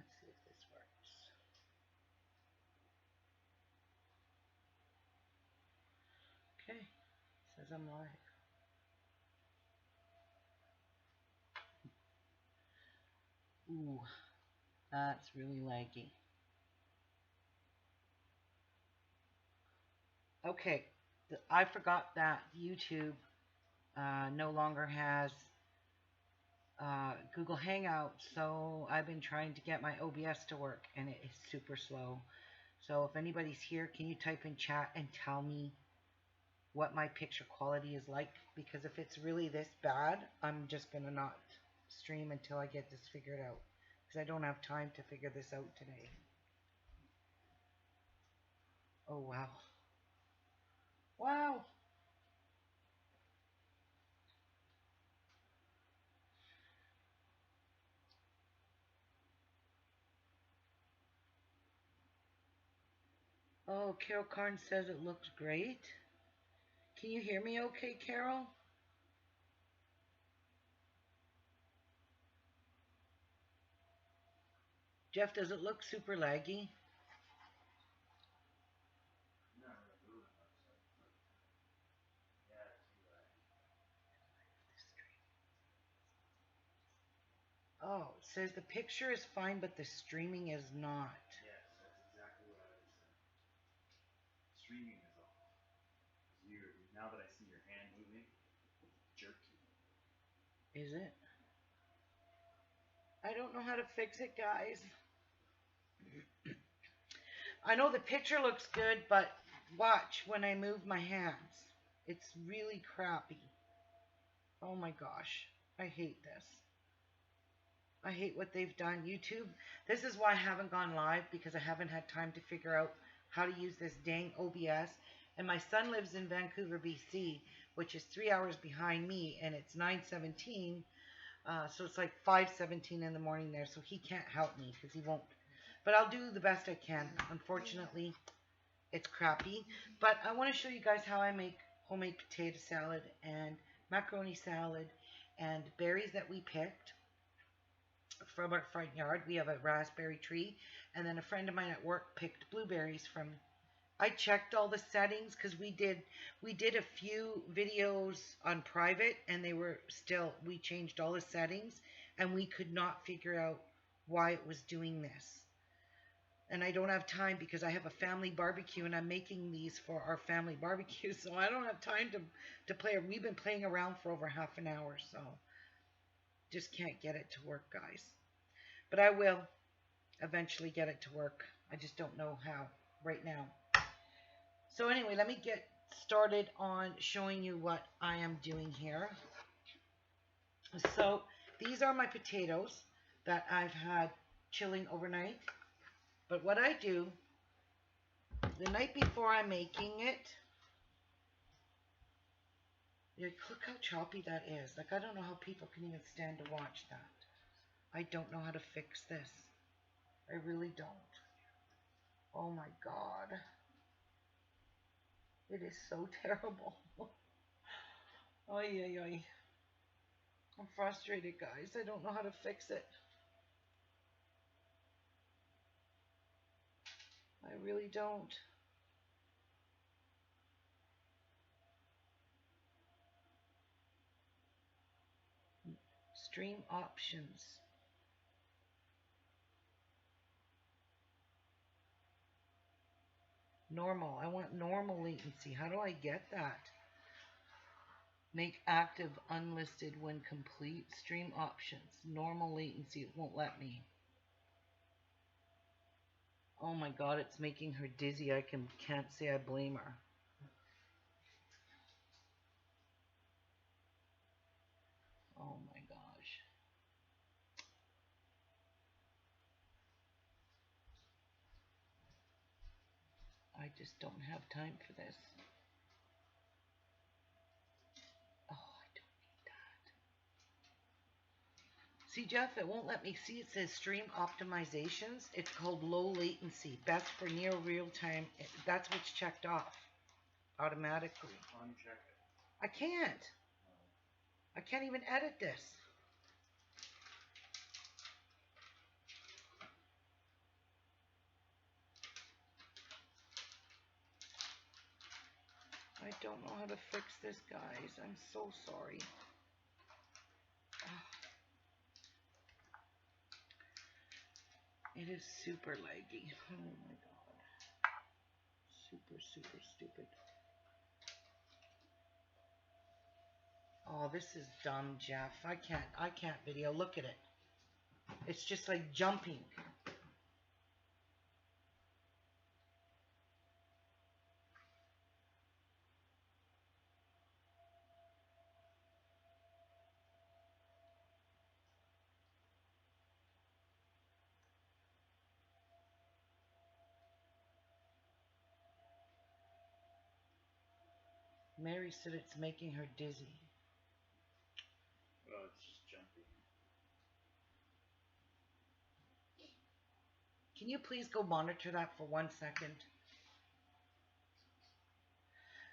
Let's see if this works. Okay, says I'm live. Ooh, that's really laggy. Okay, I forgot that YouTube no longer has Google Hangouts, so I've been trying to get my OBS to work, and it is super slow. So if anybody's here, can you type in chat and tell me what my picture quality is like? Because if it's really this bad, I'm just going to not stream until I get this figured out. Because I don't have time to figure this out today. Oh, wow. Wow. Oh, Carol Carn says it looks great. Can you hear me okay, Carol? Jeff, does it look super laggy? Oh, it says the picture is fine, but the streaming is not. Yes, that's exactly what I was saying. Streaming is off. Now that I see your hand moving, jerky. Is it? I don't know how to fix it, guys. I know the picture looks good, but watch when I move my hands. It's really crappy. Oh my gosh. I hate this. I hate what they've done. YouTube, this is why I haven't gone live, because I haven't had time to figure out how to use this dang OBS. And my son lives in Vancouver, BC, which is 3 hours behind me, and it's 9:17. So it's like 5:17 in the morning there, so he can't help me because he won't. But I'll do the best I can. Unfortunately, it's crappy. But I want to show you guys how I make homemade potato salad and macaroni salad and berries that we picked from our front yard. We have a raspberry tree, and then a friend of mine at work picked blueberries from. I checked all the settings because we did a few videos on private, and they were still, we changed all the settings and we could not figure out why it was doing this. And I don't have time because I have a family barbecue and I'm making these for our family barbecue, so I don't have time to play. We've been playing around for over half an hour, so just can't get it to work, guys. But I will eventually get it to work. I just don't know how right now. So anyway, let me get started on showing you what I am doing here. So these are my potatoes that I've had chilling overnight. But what I do, the night before I'm making it, look how choppy that is. Like, I don't know how people can even stand to watch that. I don't know how to fix this. I really don't. Oh my God. It is so terrible. Oy, oy, oy. I'm frustrated, guys. I don't know how to fix it. I really don't. Stream options. Normal. I want normal latency. How do I get that? Make active unlisted when complete. Stream options. Normal latency. It won't let me. Oh my God, it's making her dizzy. I can't say I blame her. Oh my gosh. I just don't have time for this. Oh, I don't need that. See, Jeff, it won't let me see. It says stream optimizations. It's called low latency. Best for near real time. That's what's checked off automatically. Uncheck it. I can't. I can't even edit this. don't know how to fix this, guys. I'm so sorry. It is super laggy. Oh my god. Super, super stupid. Oh, this is dumb, Jeff. I can't video. Look at it. It's just like jumping. Mary said it's making her dizzy. Well, it's just jumping. Can you please go monitor that for 1 second?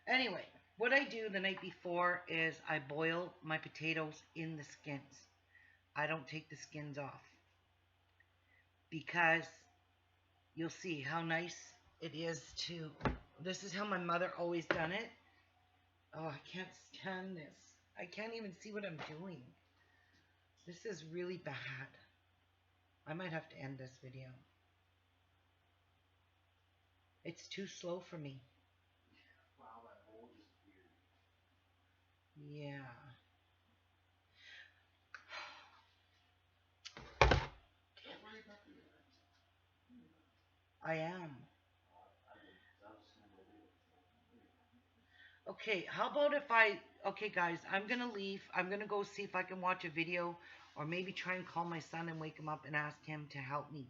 Anyway, what I do the night before is I boil my potatoes in the skins. I don't take the skins off. Because you'll see how nice it is to... This is how my mother always done it. Oh, I can't stand this. I can't even see what I'm doing. This is really bad. I might have to end this video. It's too slow for me. Wow, that hole just weird. Yeah. Don't worry about the I am. Okay, how about if I... Okay, guys, I'm going to leave. I'm going to go see if I can watch a video or maybe try and call my son and wake him up and ask him to help me.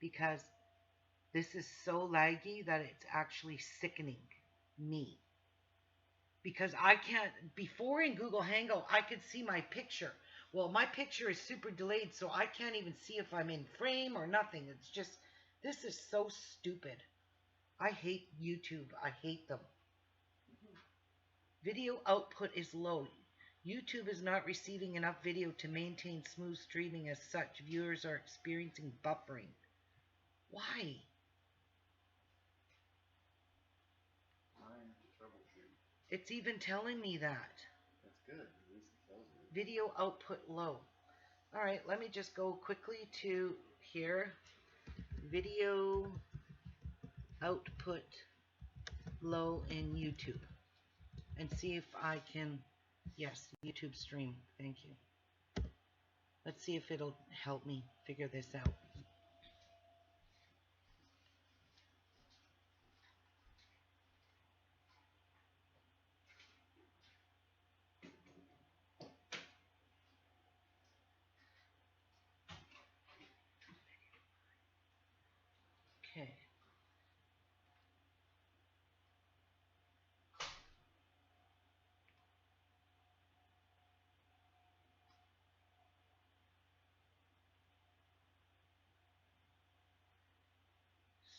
Because this is so laggy that it's actually sickening me. Because I can't... Before in Google Hangout, I could see my picture. Well, my picture is super delayed, so I can't even see if I'm in frame or nothing. It's just... This is so stupid. I hate YouTube. I hate them. Video output is low. YouTube is not receiving enough video to maintain smooth streaming. As such, viewers are experiencing buffering. Why? It's even telling me that. That's good. At least it tells you. Video output low. Alright, let me just go quickly to here. Video output low in YouTube. And see if I can... Yes, YouTube stream. Thank you. Let's see if it'll help me figure this out. Okay.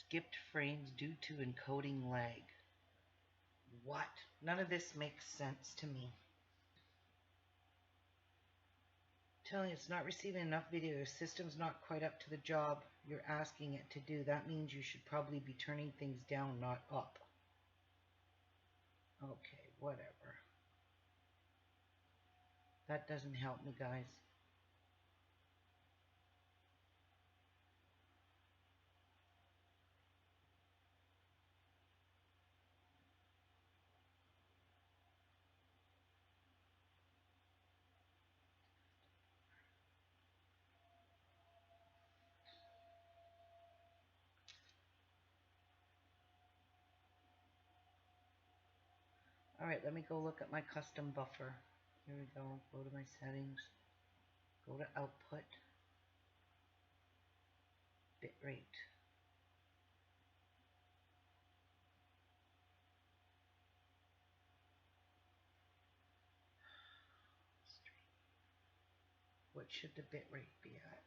Skipped frames due to encoding lag. What? None of this makes sense to me. Telling it's not receiving enough video. Your system's not quite up to the job you're asking it to do. That means you should probably be turning things down, not up. Okay, whatever. That doesn't help me, guys. Alright, let me go look at my custom buffer. Here we go. Go to my settings. Go to output. Bitrate. What should the bitrate be at?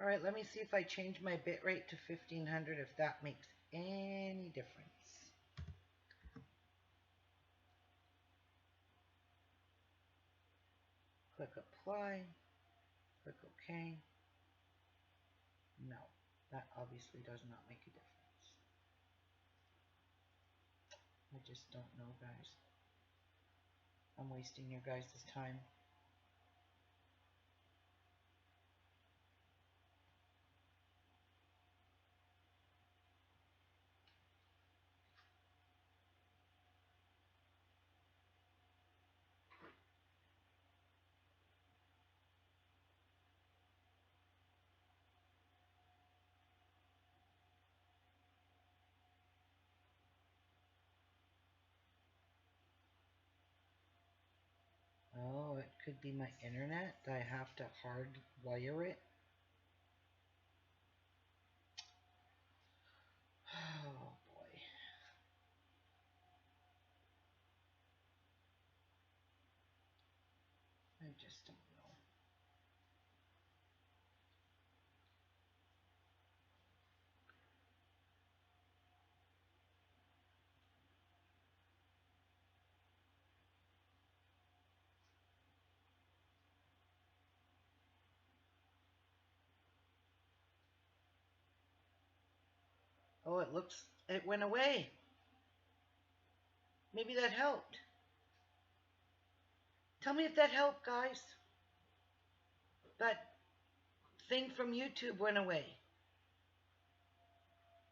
All right, let me see if I change my bit rate to 1500, if that makes any difference. Click apply, click OK. No, that obviously does not make a difference. I just don't know, guys. I'm wasting your guys' time. Oh, it could be my internet. I have to hardwire it. Oh boy. I just don't know. Oh, it went away. Maybe that helped. Tell me if that helped, guys. That thing from YouTube went away.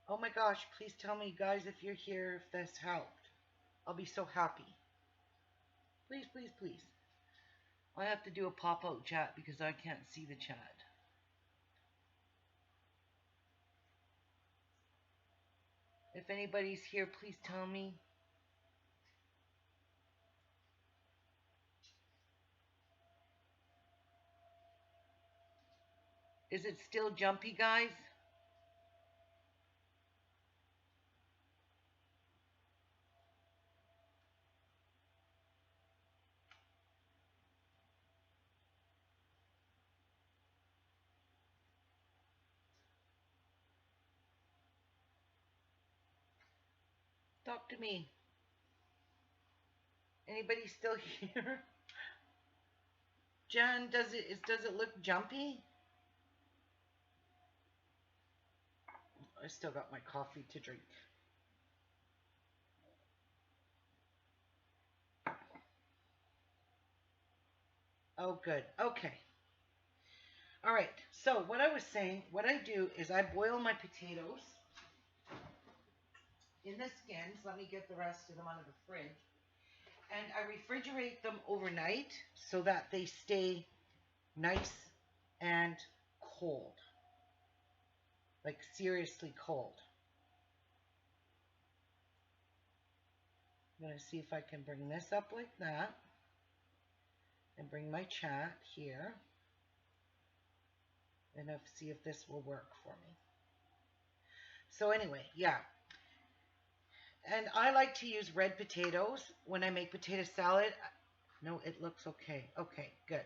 Oh my gosh, please tell me, guys, if you're here, if this helped. I'll be so happy. Please, please, please. I have to do a pop-out chat because I can't see the chat. If anybody's here, please tell me. Is it still jumpy, guys? Talk to me. Anybody still here? Jan, does it look jumpy? I still got my coffee to drink. Oh, good. Okay. All right. So what I was saying, what I do is I boil my potatoes in the skins. Let me get the rest of them out of the fridge. And I refrigerate them overnight so that they stay nice and cold. Like seriously cold. I'm going to see if I can bring this up like that. And bring my chat here. And see if this will work for me. So anyway, yeah. And I like to use red potatoes when I make potato salad. No, it looks okay. Okay, good.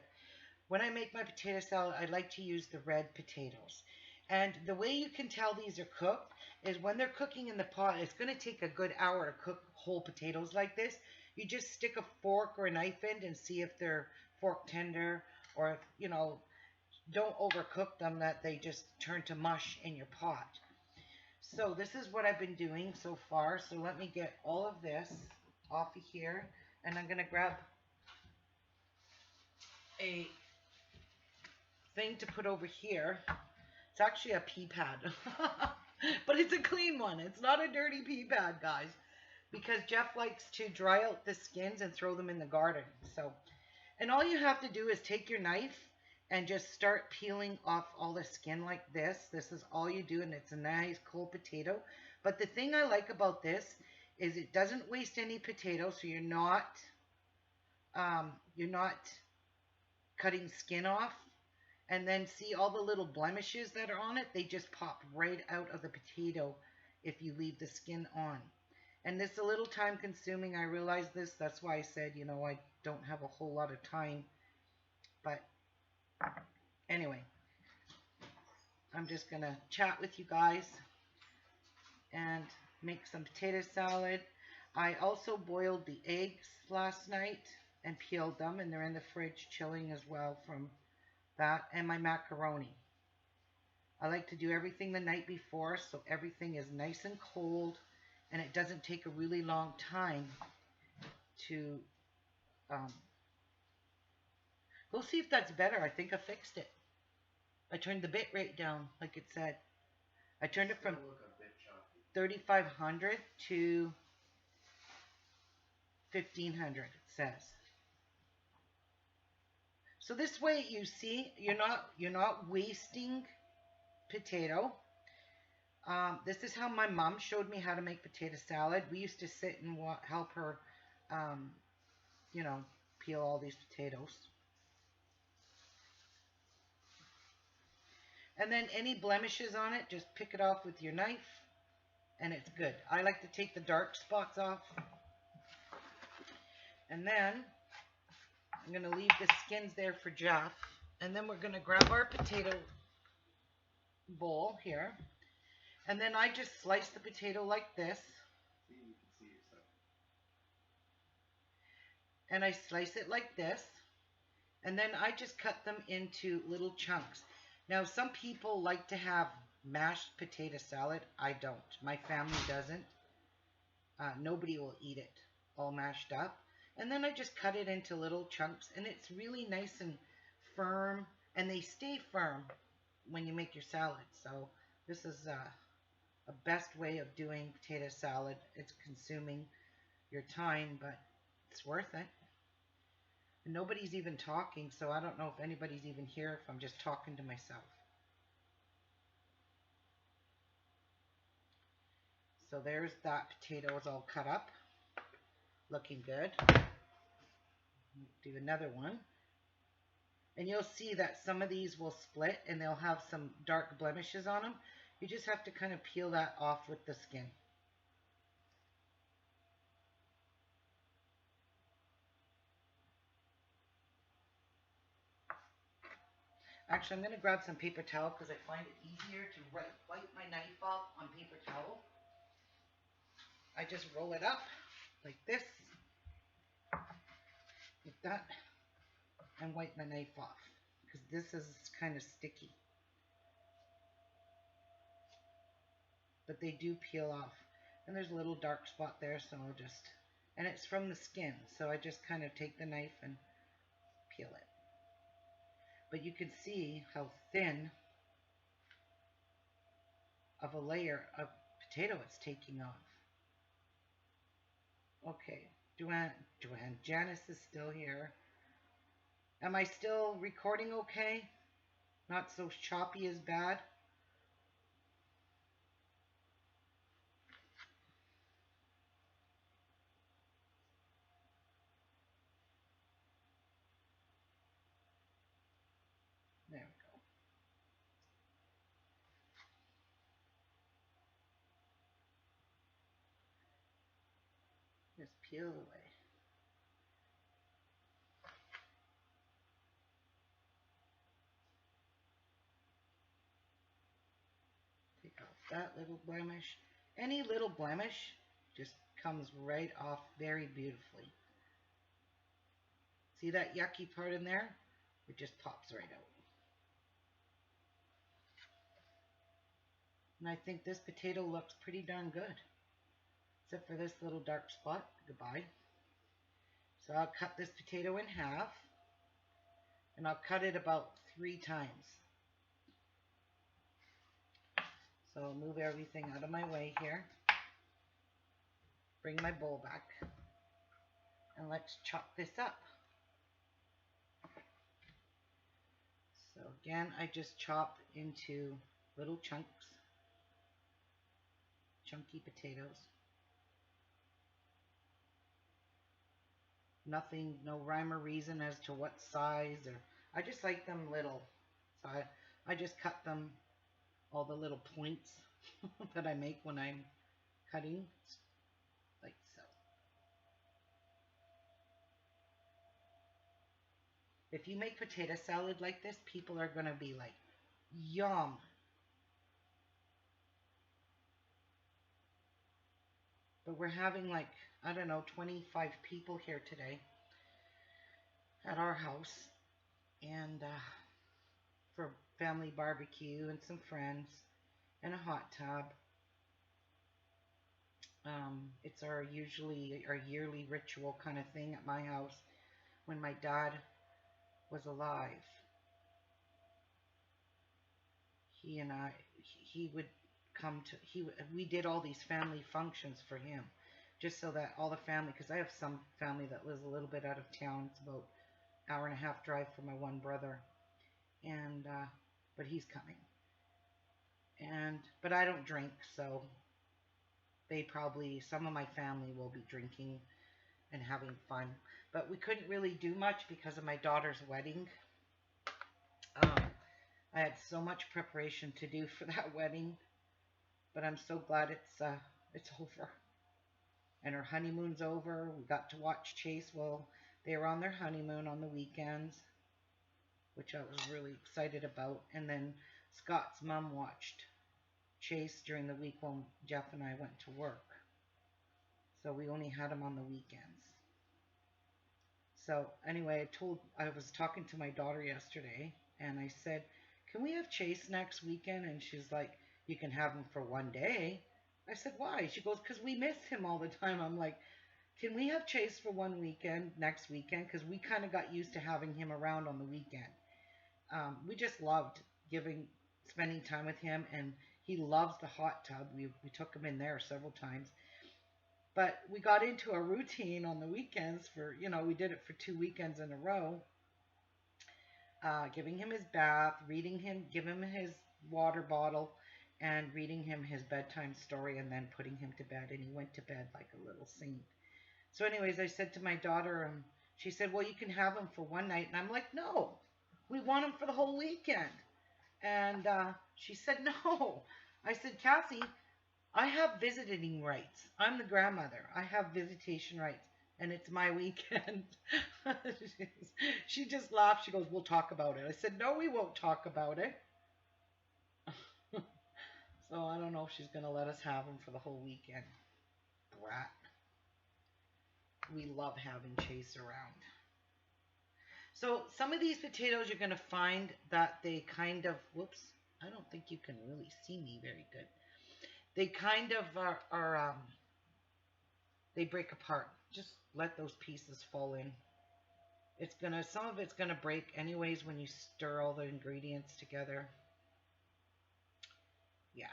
When I make my potato salad, I like to use the red potatoes. And the way you can tell these are cooked is when they're cooking in the pot, it's going to take a good hour to cook whole potatoes like this. You just stick a fork or a knife in and see if they're fork tender, or if, you know, don't overcook them that they just turn to mush in your pot. So this is what I've been doing so far. So let me get all of this off of here. And I'm going to grab a thing to put over here. It's actually a pea pad. But it's a clean one. It's not a dirty pea pad, guys. Because Jeff likes to dry out the skins and throw them in the garden. So, and all you have to do is take your knife and just start peeling off all the skin like this. This is all you do, and it's a nice cold potato. But the thing I like about this is it doesn't waste any potato, so you're not cutting skin off. And then see all the little blemishes that are on it? They just pop right out of the potato if you leave the skin on. And this is a little time consuming. I realize this. That's why I said, you know, I don't have a whole lot of time. But anyway. I'm just going to chat with you guys and make some potato salad. I also boiled the eggs last night and peeled them, and they're in the fridge chilling as well from that, and my macaroni. I like to do everything the night before so everything is nice and cold and it doesn't take a really long time to um, we'll see if that's better. I think I fixed it. I turned the bit rate down like it said. I turned it from 3500 to 1500 it says. So this way you see you're not wasting potato. This is how my mom showed me how to make potato salad. We used to sit and help her, um, you know, peel all these potatoes. And then any blemishes on it, just pick it off with your knife, and it's good. I like to take the dark spots off. And then I'm going to leave the skins there for Jeff. And then we're going to grab our potato bowl here. And then I just slice the potato like this. And I slice it like this. And then I just cut them into little chunks. Now, some people like to have mashed potato salad. I don't. My family doesn't. Nobody will eat it all mashed up. And then I just cut it into little chunks. And it's really nice and firm. And they stay firm when you make your salad. So this is a best way of doing potato salad. It's consuming your time, but it's worth it. Nobody's even talking, so I don't know if anybody's even here if I'm just talking to myself. So there's that potato is all cut up. Looking good. Do another one. And you'll see that some of these will split and they'll have some dark blemishes on them. You just have to kind of peel that off with the skin. Actually, I'm going to grab some paper towel because I find it easier to wipe my knife off on paper towel. I just roll it up like this, like that, and wipe my knife off because this is kind of sticky. But they do peel off. And there's a little dark spot there, so I'll just, and it's from the skin, so I just kind of take the knife and peel it. But you can see how thin of a layer of potato it's taking off. Okay, Janice is still here. Am I still recording okay? Not so choppy as bad? There we go. Just peel away. Take off that little blemish. Any little blemish just comes right off very beautifully. See that yucky part in there? It just pops right out. And I think this potato looks pretty darn good. Except for this little dark spot. Goodbye. So I'll cut this potato in half. And I'll cut it about 3 times. So I'll move everything out of my way here. Bring my bowl back. And let's chop this up. So again, I just chop into little chunks. Chunky potatoes. Nothing, no rhyme or reason as to what size, or I just like them little. So I just cut them, all the little points that I make when I'm cutting, like so. If you make potato salad like this, people are going to be like, yum. But we're having like, I don't know, 25 people here today at our house. And for family barbecue and some friends and a hot tub. It's our usually our yearly ritual kind of thing at my house when my dad was alive. He and I, he would come to, we did all these family functions for him just so that all the family, because I have some family that lives a little bit out of town. It's about an hour and a half drive for my one brother. And, but he's coming. And, but I don't drink, so they probably, some of my family will be drinking and having fun. But we couldn't really do much because of my daughter's wedding. Um, I had so much preparation to do for that wedding, but I'm so glad it's over. And her honeymoon's over. We got to watch Chase while they were on their honeymoon on the weekends, which I was really excited about. And then Scott's mom watched Chase during the week when Jeff and I went to work. So we only had him on the weekends. So anyway, I was talking to my daughter yesterday, and I said, "Can we have Chase next weekend?" And she's like, "You can have him for one day." I said, "Why?" She goes, "Because we miss him all the time." I'm like, "Can we have Chase for one weekend next weekend?" Because we kind of got used to having him around on the weekend. We just loved spending time with him, and he loves the hot tub. We took him in there several times. But we got into a routine on the weekends we did it for 2 weekends in a row, giving him his bath, give him his water bottle, and reading him his bedtime story, and then putting him to bed. And he went to bed like a little saint. So anyways, I said to my daughter, she said, "Well, you can have him for one night." And I'm like, "No, we want him for the whole weekend." And she said, "No." I said, "Cassie, I have visiting rights. I'm the grandmother. I have visitation rights, and it's my weekend." She just laughed. She goes, "We'll talk about it." I said, "No, we won't talk about it." So I don't know if she's going to let us have him for the whole weekend. Brat. We love having Chase around. So some of these potatoes you're going to find that they kind of, whoops, I don't think you can really see me very good. They kind of they break apart. Just let those pieces fall in. Some of it's gonna break anyways when you stir all the ingredients together. Yeah.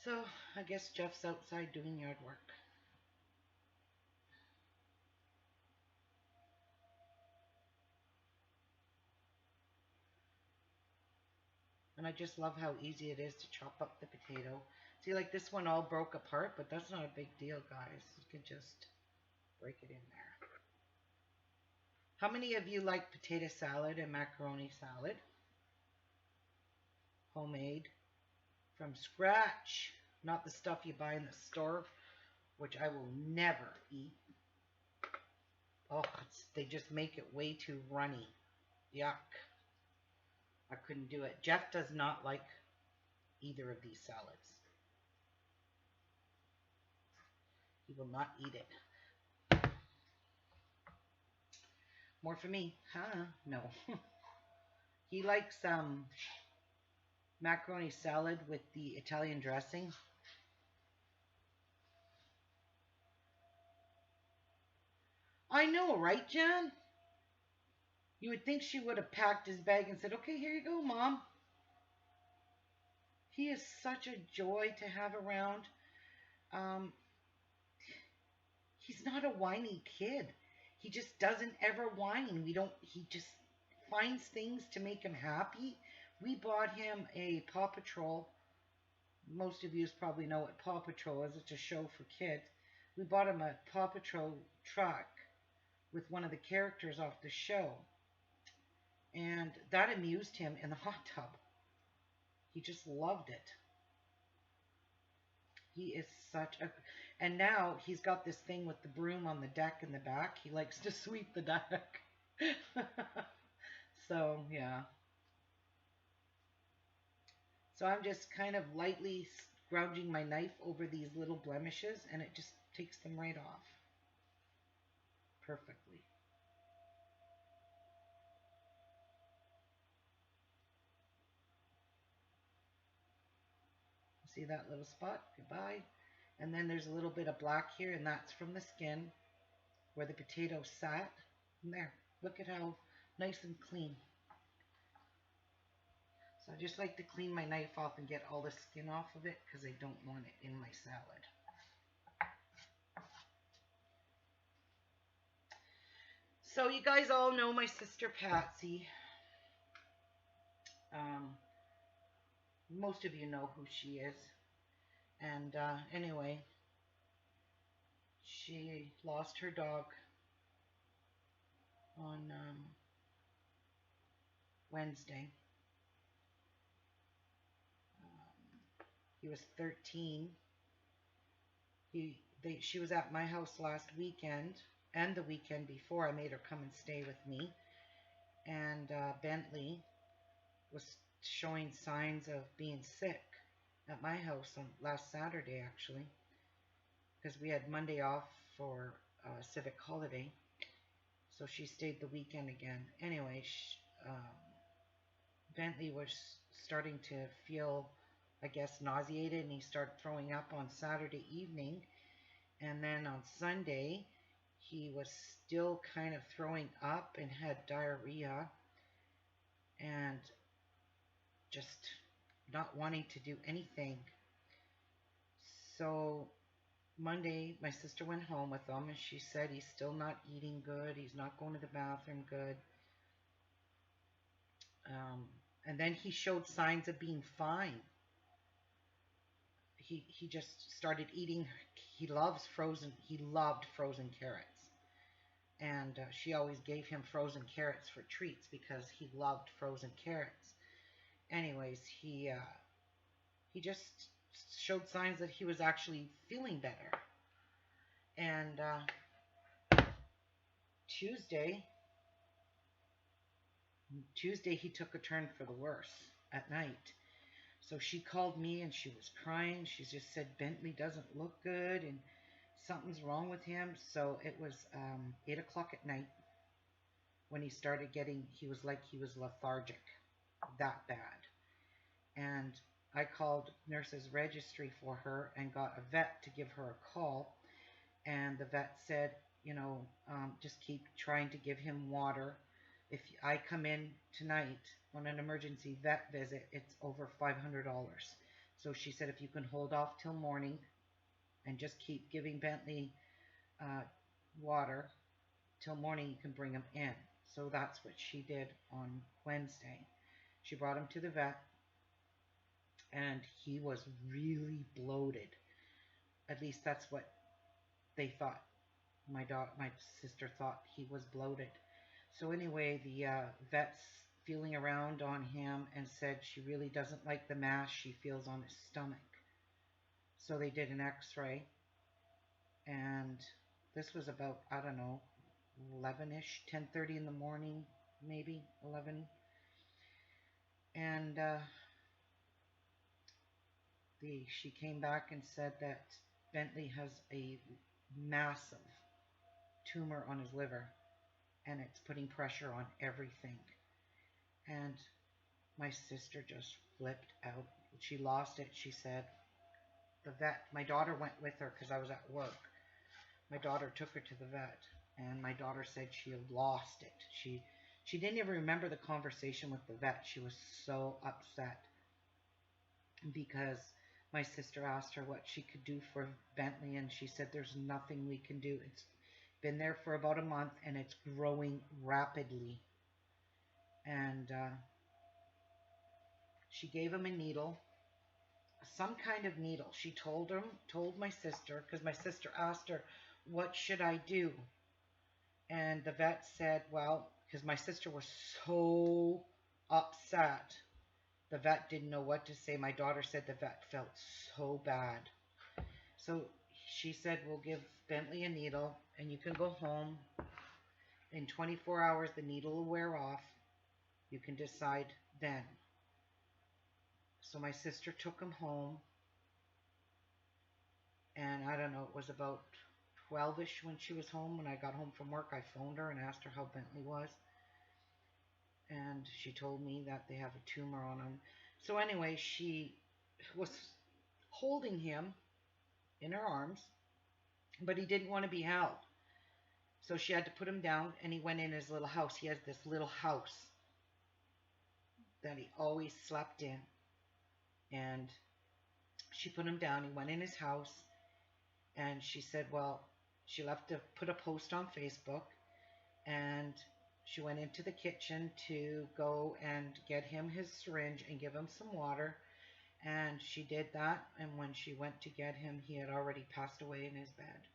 So I guess Jeff's outside doing yard work. And I just love how easy it is to chop up the potato. See, like this one all broke apart, but that's not a big deal, guys. You can just break it in there. How many of you like potato salad and macaroni salad? Homemade, from scratch, not the stuff you buy in the store, which I will never eat. Oh, they just make it way too runny. Yuck. I couldn't do it. Jeff does not like either of these salads. He will not eat it. More for me. Huh? No. He likes macaroni salad with the Italian dressing. I know, right, Jan? You would think she would have packed his bag and said, "Okay, here you go, Mom." He is such a joy to have around. Um, he's not a whiny kid. He just doesn't ever whine. He just finds things to make him happy. We bought him a Paw Patrol. Most of you probably know what Paw Patrol is. It's a show for kids. We bought him a Paw Patrol truck with one of the characters off the show. And that amused him in the hot tub. He just loved it. He is such a... And now he's got this thing with the broom on the deck in the back. He likes to sweep the deck. So, yeah. So I'm just kind of lightly scrounging my knife over these little blemishes, and it just takes them right off perfectly. See that little spot? Goodbye. And then there's a little bit of black here, and that's from the skin where the potato sat. And there, look at how nice and clean. So I just like to clean my knife off and get all the skin off of it because I don't want it in my salad. So you guys all know my sister Patsy. Um, most of you know who she is. And anyway, she lost her dog on Wednesday. He was 13. She was at my house last weekend and the weekend before. I made her come and stay with me. And Bentley was showing signs of being sick at my house on last Saturday, actually, because we had Monday off for civic holiday. So she stayed the weekend again. Anyway, Bentley was starting to feel, I guess, nauseated, and he started throwing up on Saturday evening. And then on Sunday, he was still kind of throwing up and had diarrhea and just not wanting to do anything. So Monday, my sister went home with him, and she said he's still not eating good. He's not going to the bathroom good. And then he showed signs of being fine. He just started eating. He loved frozen carrots, and she always gave him frozen carrots for treats because he loved frozen carrots. Anyways, he just showed signs that he was actually feeling better. And Tuesday he took a turn for the worse at night. So she called me and she was crying. She just said Bentley doesn't look good and something's wrong with him. So it was 8 o'clock at night when he started getting, he was lethargic, that bad. And I called nurse's registry for her and got a vet to give her a call. And the vet said, just keep trying to give him water. If I come in tonight on an emergency vet visit, it's over $500. So she said, if you can hold off till morning and just keep giving Bentley water till morning, you can bring him in. So that's what she did on Wednesday. She brought him to the vet, and he was really bloated. At least that's what they thought. My sister thought he was bloated. So anyway, the vet's feeling around on him and said she really doesn't like the mass she feels on his stomach. So they did an x-ray, and this was about, I don't know, 11-ish, 10:30 in the morning, maybe 11. And she came back and said that Bentley has a massive tumor on his liver, and it's putting pressure on everything. And my sister just flipped out. She lost it, she said. The vet, my daughter went with her because I was at work. My daughter took her to the vet, and my daughter said she had lost it. She didn't even remember the conversation with the vet. She was so upset because my sister asked her what she could do for Bentley, and she said there's nothing we can do. It's been there for about a month, and it's growing rapidly. And she gave him a needle, some kind of needle. She told my sister, because my sister asked her, what should I do? And the vet said, well, because my sister was so upset, the vet didn't know what to say. My daughter said the vet felt so bad. So she said, we'll give Bentley a needle, and you can go home. In 24 hours, the needle will wear off, You can decide then. So my sister took him home, and I don't know, it was about 12ish when she was home. When I got home from work, I phoned her and asked her how Bentley was, and she told me that they have a tumor on him. So anyway, she was holding him in her arms, but he didn't want to be held. So she had to put him down, and he went in his little house. He has this little house that he always slept in. And she put him down. He went in his house, and she said, well, she left to put a post on Facebook, and she went into the kitchen to go and get him his syringe and give him some water. And she did that, and when she went to get him, he had already passed away in his bed.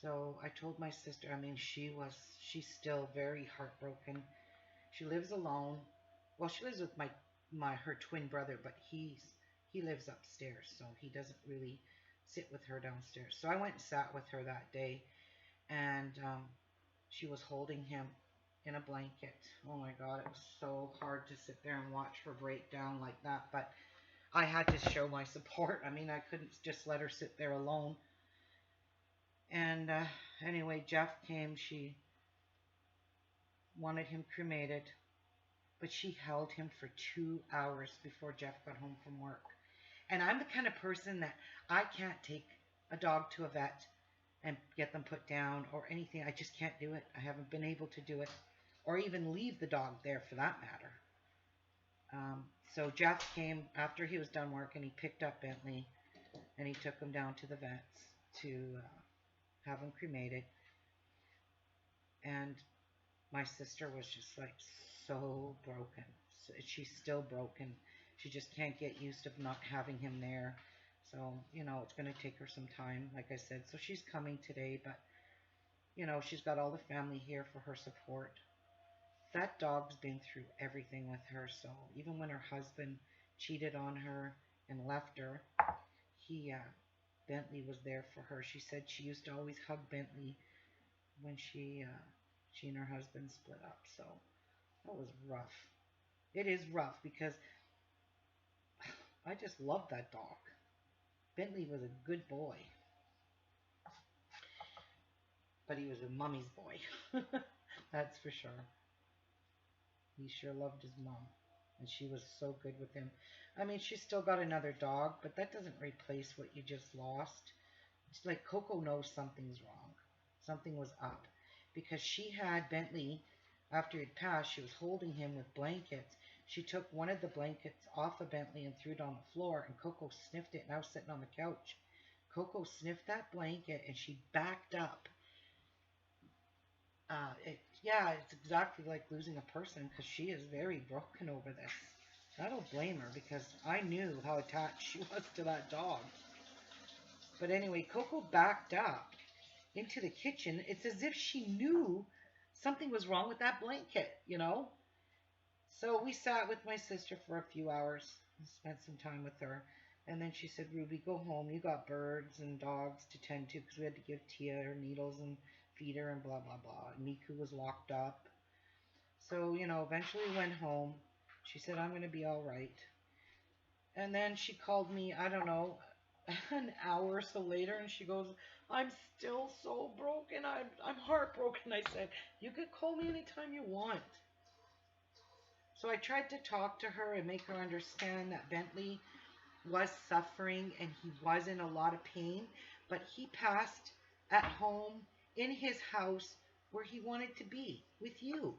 So I told my sister, I mean, she's still very heartbroken. She lives alone. Well, she lives with her twin brother, but he lives upstairs, so he doesn't really sit with her downstairs. So I went and sat with her that day, and she was holding him in a blanket. Oh my God, it was so hard to sit there and watch her break down like that, but I had to show my support. I mean, I couldn't just let her sit there alone. And anyway, Jeff came. She wanted him cremated, but she held him for 2 hours before Jeff got home from work. And I'm the kind of person that I can't take a dog to a vet and get them put down or anything. I just can't do it. I haven't been able to do it, or even leave the dog there for that matter. So Jeff came after he was done work, and he picked up Bentley, and he took him down to the vets to have him cremated. And my sister was just like so broken. She's still broken. She just can't get used to not having him there. So, it's going to take her some time, like I said. So she's coming today, but, she's got all the family here for her support. That dog's been through everything with her. So even when her husband cheated on her and left her, Bentley was there for her. She said she used to always hug Bentley when she and her husband split up. So that was rough. It is rough because I just love that dog. Bentley was a good boy, but he was a mummy's boy. That's for sure. He sure loved his mom, and she was so good with him. I mean, she's still got another dog, but that doesn't replace what you just lost. It's like Coco knows something's wrong. Something was up. Because she had Bentley, after he'd passed, she was holding him with blankets. She took one of the blankets off of Bentley and threw it on the floor, and Coco sniffed it, and I was sitting on the couch. Coco sniffed that blanket, and she backed up. It's exactly like losing a person, because she is very broken over this. I don't blame her, because I knew how attached she was to that dog. But anyway, Coco backed up into the kitchen. It's as if she knew something was wrong with that blanket, So we sat with my sister for a few hours and spent some time with her. And then she said, Ruby, go home. You got birds and dogs to tend to, because we had to give Tia her needles and feed her and blah, blah, blah. And Miku was locked up. So, eventually we went home. She said, I'm going to be all right. And then she called me, I don't know, an hour or so later, and she goes, I'm still so broken. I'm heartbroken. I said, you could call me anytime you want. So I tried to talk to her and make her understand that Bentley was suffering and he was in a lot of pain, but he passed at home in his house where he wanted to be, with you.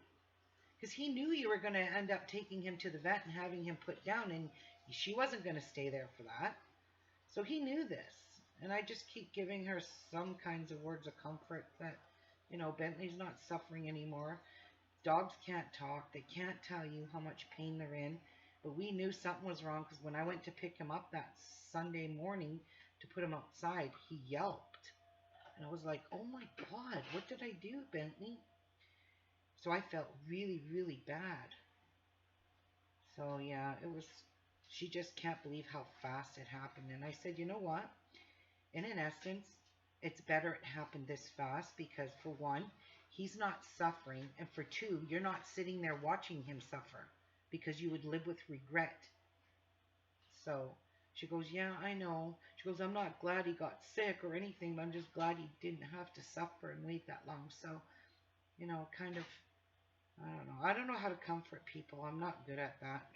Because he knew you were going to end up taking him to the vet and having him put down, and she wasn't going to stay there for that. So he knew this. And I just keep giving her some kinds of words of comfort that, Bentley's not suffering anymore. Dogs can't talk. They can't tell you how much pain they're in. But we knew something was wrong, because when I went to pick him up that Sunday morning to put him outside, he yelped. And I was like, oh my God, what did I do, Bentley? So I felt really, really bad. So yeah, she just can't believe how fast it happened. And I said, you know what? In an essence, it's better it happened this fast, because for one, he's not suffering. And for two, you're not sitting there watching him suffer because you would live with regret. So she goes, yeah, I know. She goes, I'm not glad he got sick or anything, but I'm just glad he didn't have to suffer and wait that long. So, kind of, I don't know. I don't know how to comfort people. I'm not good at that.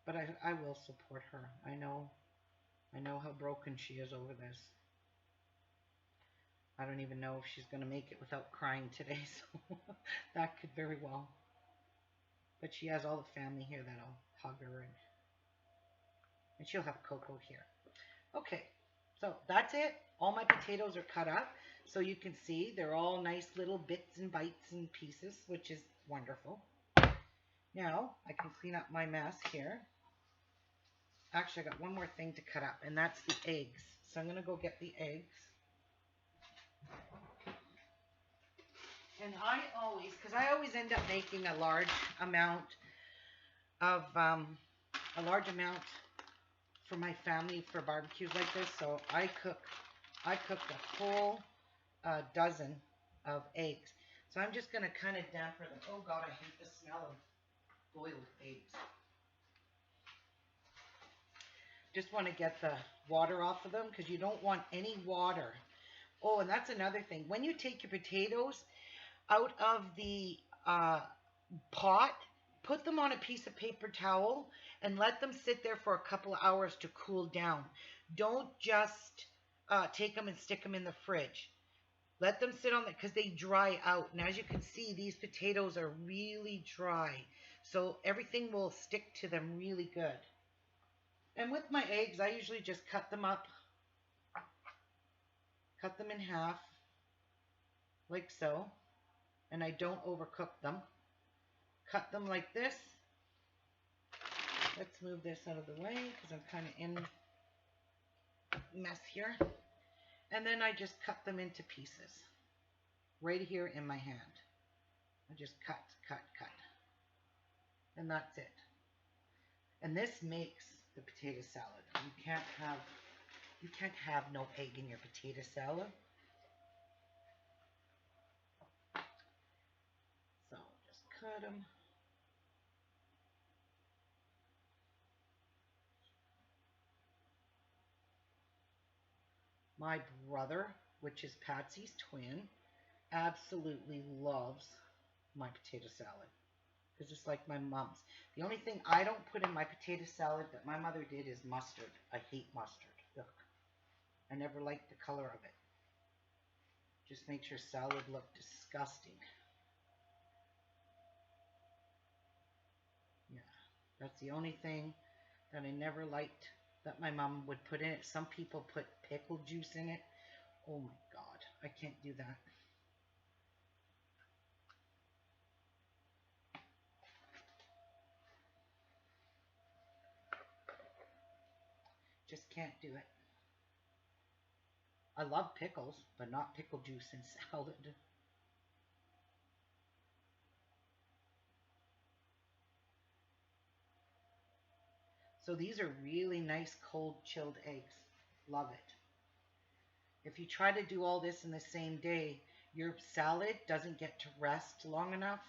But I will support her. I know how broken she is over this. I don't even know if she's going to make it without crying today, so that could very well. But she has all the family here that'll hug her, and she'll have Coco here. Okay, so that's it. All my potatoes are cut up, so you can see they're all nice little bits and bites and pieces, which is wonderful. Now, I can clean up my mess here. Actually, I got one more thing to cut up, and that's the eggs. So I'm going to go get the eggs. And because I always end up making a large amount for my family for barbecues like this. So I cooked a whole dozen of eggs. So I'm just going to kind of damper them. Oh God, I hate the smell of boiled eggs. Just want to get the water off of them because you don't want any water. Oh, and that's another thing. When you take your potatoes out of the pot, put them on a piece of paper towel and let them sit there for a couple of hours to cool down. Don't just take them and stick them in the fridge. Let them sit on it because they dry out. And as you can see, these potatoes are really dry. So everything will stick to them really good. And with my eggs, I usually just cut them up. Cut them in half. Like so. And I don't overcook them. Cut them like this. Let's move this out of the way because I'm kind of in mess here. And then I just cut them into pieces. Right here in my hand. I just cut. And that's it. And this makes the potato salad. You can't have no egg in your potato salad. So just cut them. My brother, which is Patsy's twin, absolutely loves my potato salad because it's like my mom's. The only thing I don't put in my potato salad that my mother did is mustard. I hate mustard. Ugh. I never liked the color of it. Just makes your salad look disgusting. Yeah, that's the only thing that I never liked that my mom would put in it. Some people put pickle juice in it. Oh my God, I can't do that. Just can't do it. I love pickles, but not pickle juice in salad. So these are really nice cold chilled eggs. Love it. If you try to do all this in the same day, your salad doesn't get to rest long enough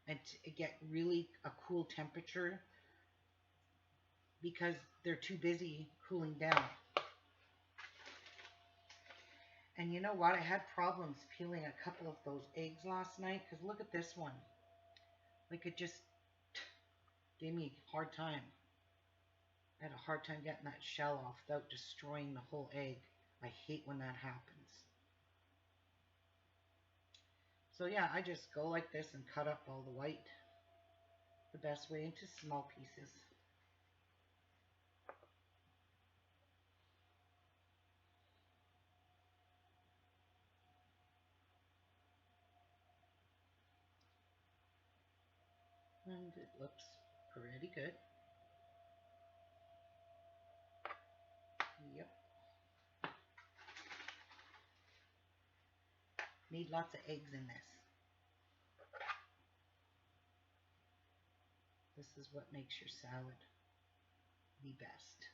and to get really a cool temperature because they're too busy cooling down. And you know what? I had problems peeling a couple of those eggs last night because look at this one. Like it just gave me a hard time. I had a hard time getting that shell off without destroying the whole egg. I hate when that happens. So yeah, I just go like this and cut up all the white the best way into small pieces. And it looks pretty good. Yep. Need lots of eggs in this. This is what makes your salad the best.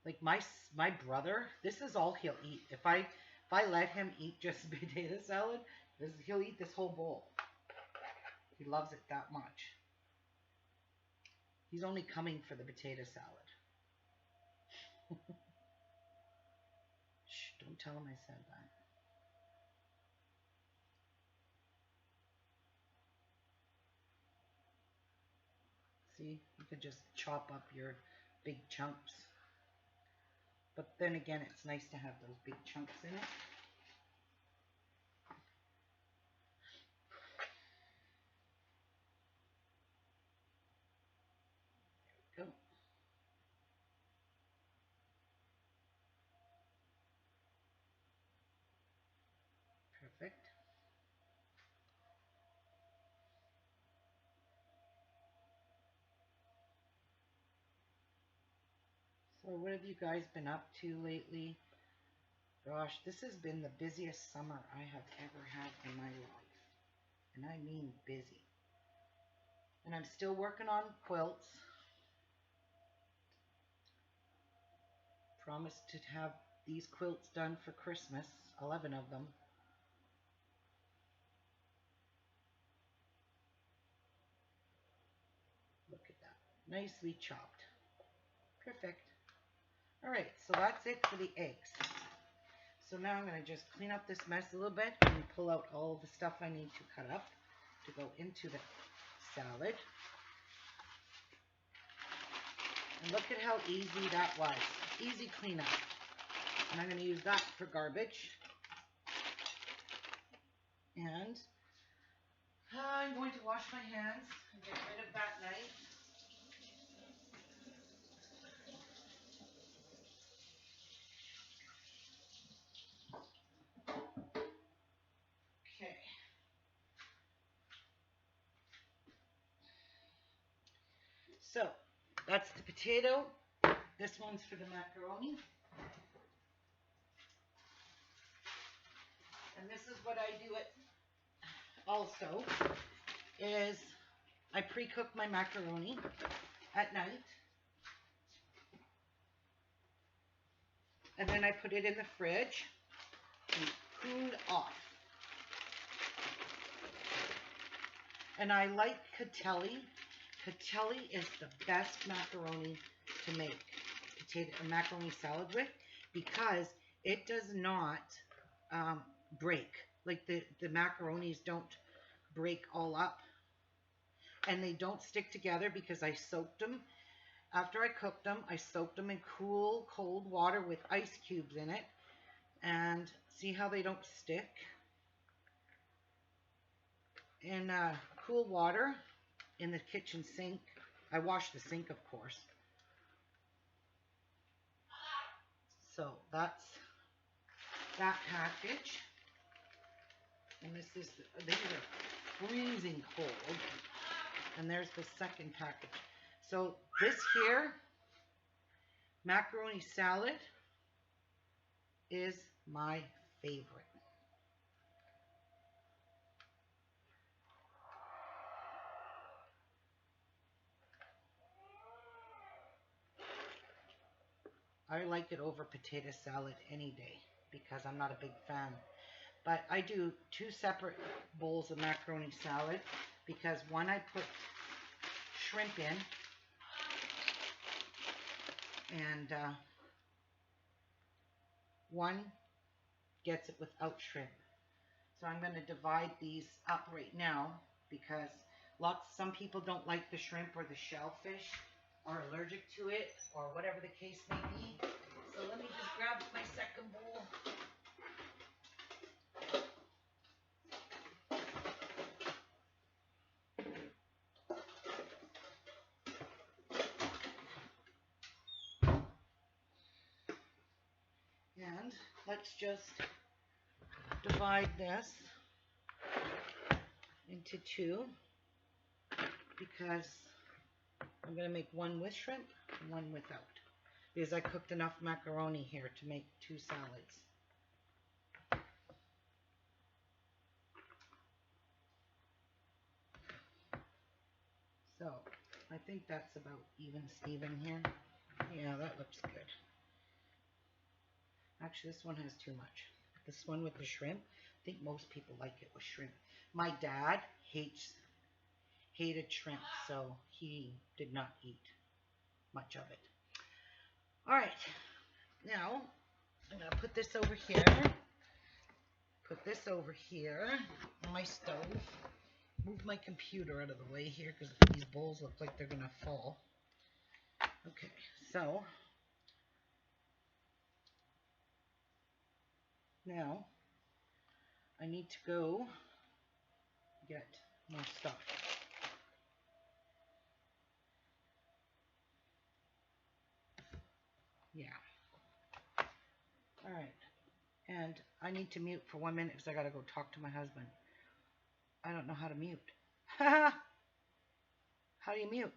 Like my brother, this is all he'll eat. If I If I let him eat just potato salad, he'll eat this whole bowl. He loves it that much. He's only coming for the potato salad. Shh, don't tell him I said that. See, you could just chop up your big chunks. But then again, it's nice to have those big chunks in it. There we go. Perfect. So what have you guys been up to lately? Gosh, this has been the busiest summer I have ever had in my life. And I mean busy. And I'm still working on quilts. Promised to have these quilts done for Christmas, 11 of them. Look at that, nicely chopped. Perfect. All right, so that's it for the eggs. So now I'm going to just clean up this mess a little bit and pull out all the stuff I need to cut up to go into the salad. And look at how easy that was. Easy cleanup. And I'm going to use that for garbage. And I'm going to wash my hands and get rid of that knife. Okay. So, that's the potato. This one's for the macaroni. And this is what I do it also, is I pre-cook my macaroni at night. And then I put it in the fridge and cool off. And I like Catelli. Catelli is the best macaroni to make macaroni salad with, because it does not break. Like the macaronis don't break all up, and they don't stick together because I soaked them. After I cooked them, I soaked them in cool, cold water with ice cubes in it. And see how they don't stick? In cool water in the kitchen sink. I wash the sink, of course. So that's that package. And these are freezing cold. And there's the second package. So this here, macaroni salad, is my favorite. I like it over potato salad any day because I'm not a big fan. But I do 2 separate bowls of macaroni salad because one I put shrimp in, and one gets it without shrimp. So I'm going to divide these up right now because some people don't like the shrimp or the shellfish, are allergic to it, or whatever the case may be. So let me just grab my second bowl. And let's just divide this into 2 because I'm going to make one with shrimp and one without, because I cooked enough macaroni here to make 2 salads. So I think that's about even Steven here. Yeah, that looks good. Actually, this one has too much. This one with the shrimp. I think most people like it with shrimp. My dad hated shrimp, so he did not eat much of it. All right, now I'm gonna put this over here. Put this over here on my stove. Move my computer out of the way here because these bowls look like they're gonna fall. Okay, so now I need to go get more stuff. Yeah. All right. And I need to mute for 1 minute because I gotta go talk to my husband. I don't know how to mute. How do you mute?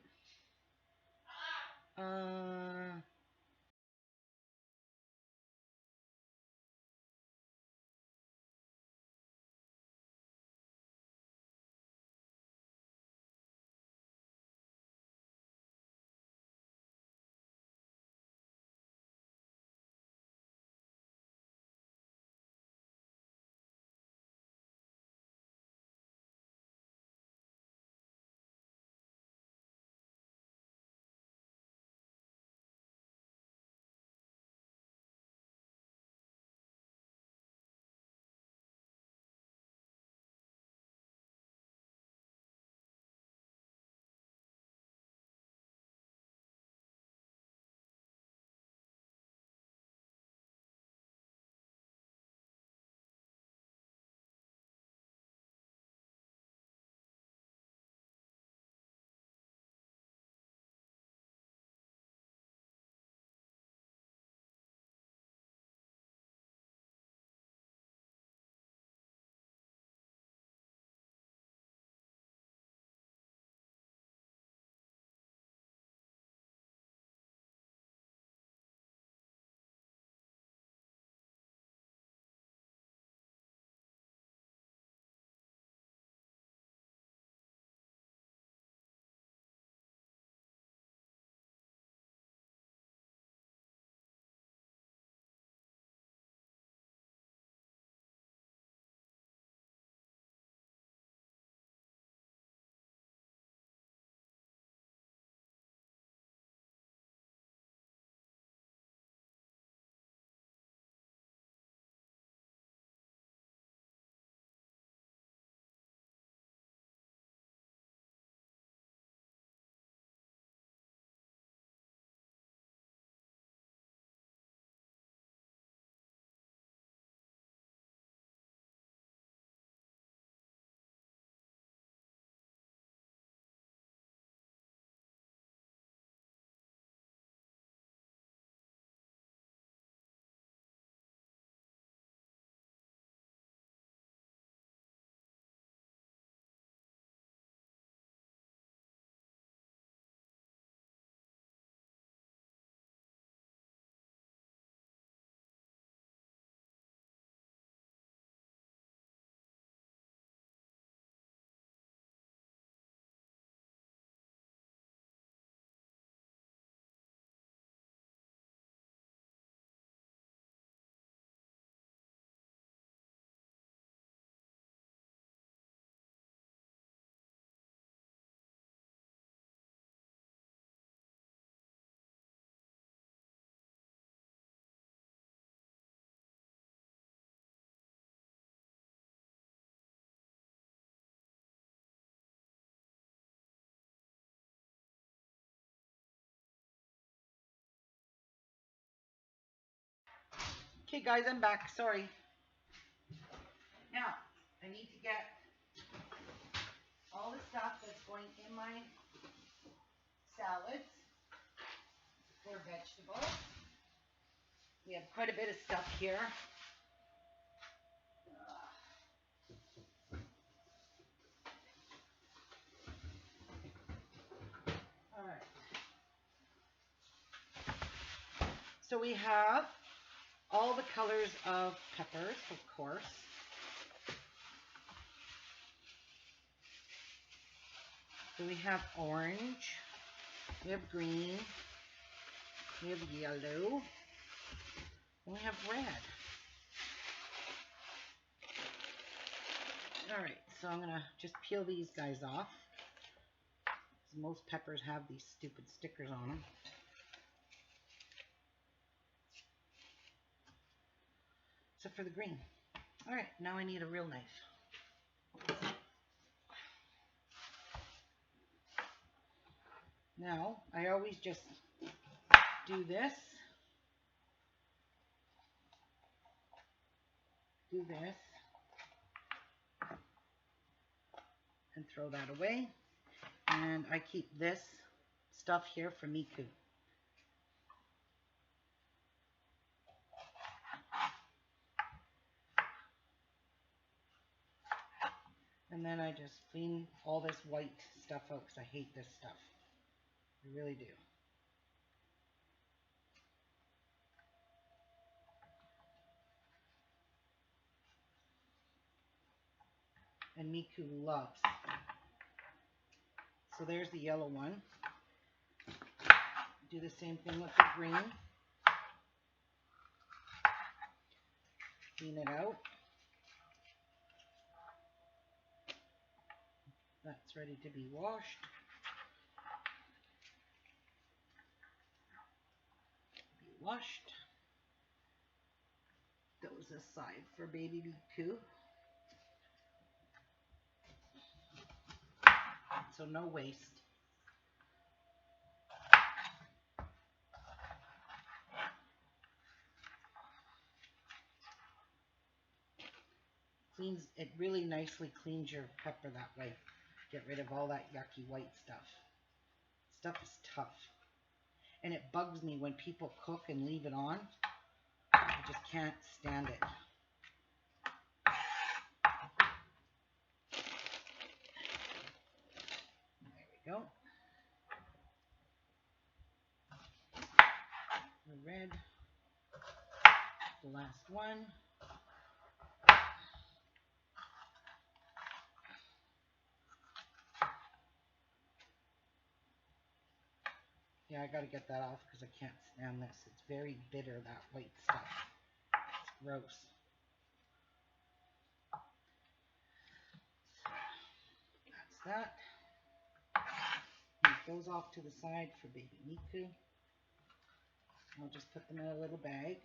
Okay, guys, I'm back. Sorry. Now, I need to get all the stuff that's going in my salads for vegetables. We have quite a bit of stuff here. All right. So we have all the colors of peppers, of course. So we have orange, we have green, we have yellow, and we have red. Alright, so I'm going to just peel these guys off. Most peppers have these stupid stickers on them. Except for the green. Alright, now I need a real knife. Now, I always just do this. Do this. And throw that away. And I keep this stuff here for Miku. And then I just clean all this white stuff out because I hate this stuff. I really do. And Miku loves. So there's the yellow one. Do the same thing with the green. Clean it out. That's ready to be washed. Be washed. Those aside for baby Miku. So no waste. It really nicely cleans your pepper that way. Get rid of all that yucky white stuff. Stuff is tough. And it bugs me when people cook and leave it on. I just can't stand it. There we go. The red. The last one. Yeah, I gotta get that off because I can't stand this. It's very bitter, that white stuff. It's gross. So, that's that. Move those off to the side for baby Miku. I'll just put them in a little bag.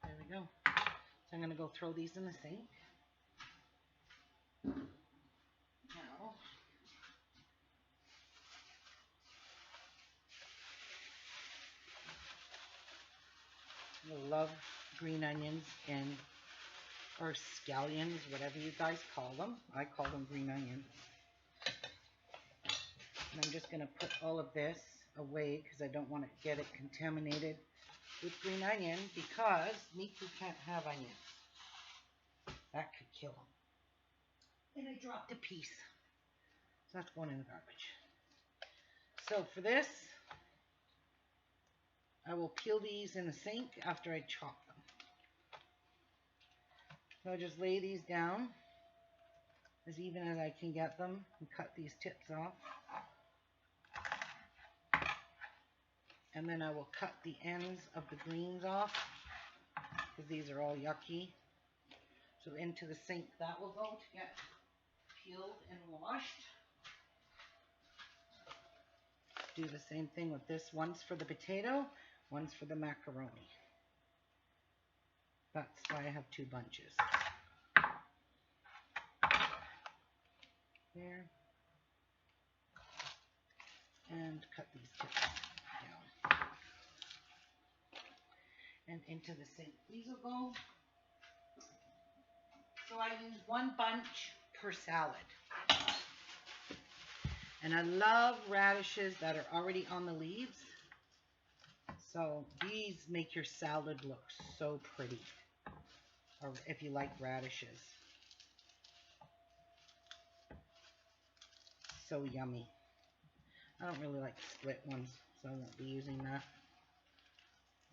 There we go. So I'm going to go throw these in the sink. Now, I love green onions and or scallions, whatever you guys call them. I call them green onions. And I'm just going to put all of this away because I don't want to get it contaminated with green onion because Miku can't have onions. That could kill him. And I dropped a piece. So that's going in the garbage. So for this, I will peel these in the sink after I chop them. So I just lay these down as even as I can get them and cut these tips off. And then I will cut the ends of the greens off because these are all yucky. So into the sink that will go to get peeled and washed. Do the same thing with this. One's for the potato, one's for the macaroni. That's why I have two bunches. There. And cut these tips down. And into the sink these will go. So I use one bunch per salad. And I love radishes that are already on the leaves. So these make your salad look so pretty. Or if you like radishes. So yummy. I don't really like split ones, so I won't be using that.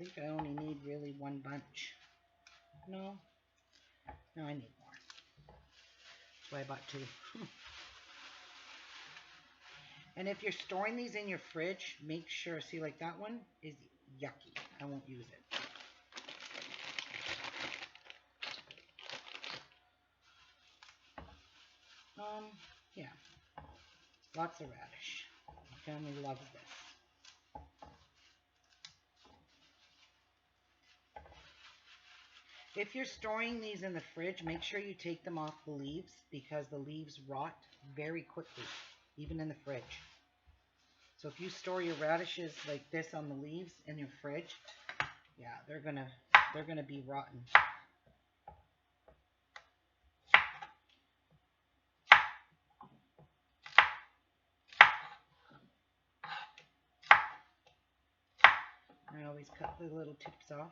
I think I only need really one bunch. No? No, I need more. That's why I bought two. And if you're storing these in your fridge, make sure, see, like that one is yucky. I won't use it. Yeah. Lots of radish. My family loves this. If you're storing these in the fridge, make sure you take them off the leaves because the leaves rot very quickly, even in the fridge. So if you store your radishes like this on the leaves in your fridge, yeah, they're gonna be rotten. I always cut the little tips off.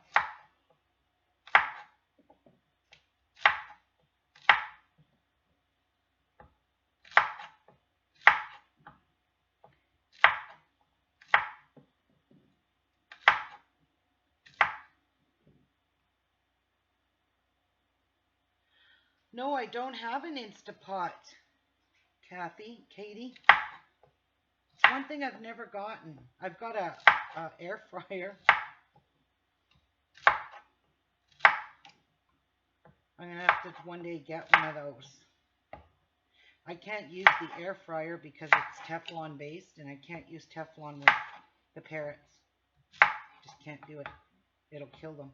No, I don't have an Instapot, Katie. It's one thing I've never gotten. I've got a air fryer. I'm gonna have to one day get one of those. I can't use the air fryer because it's Teflon based, and I can't use Teflon with the parrots. Just can't do it. It'll kill them.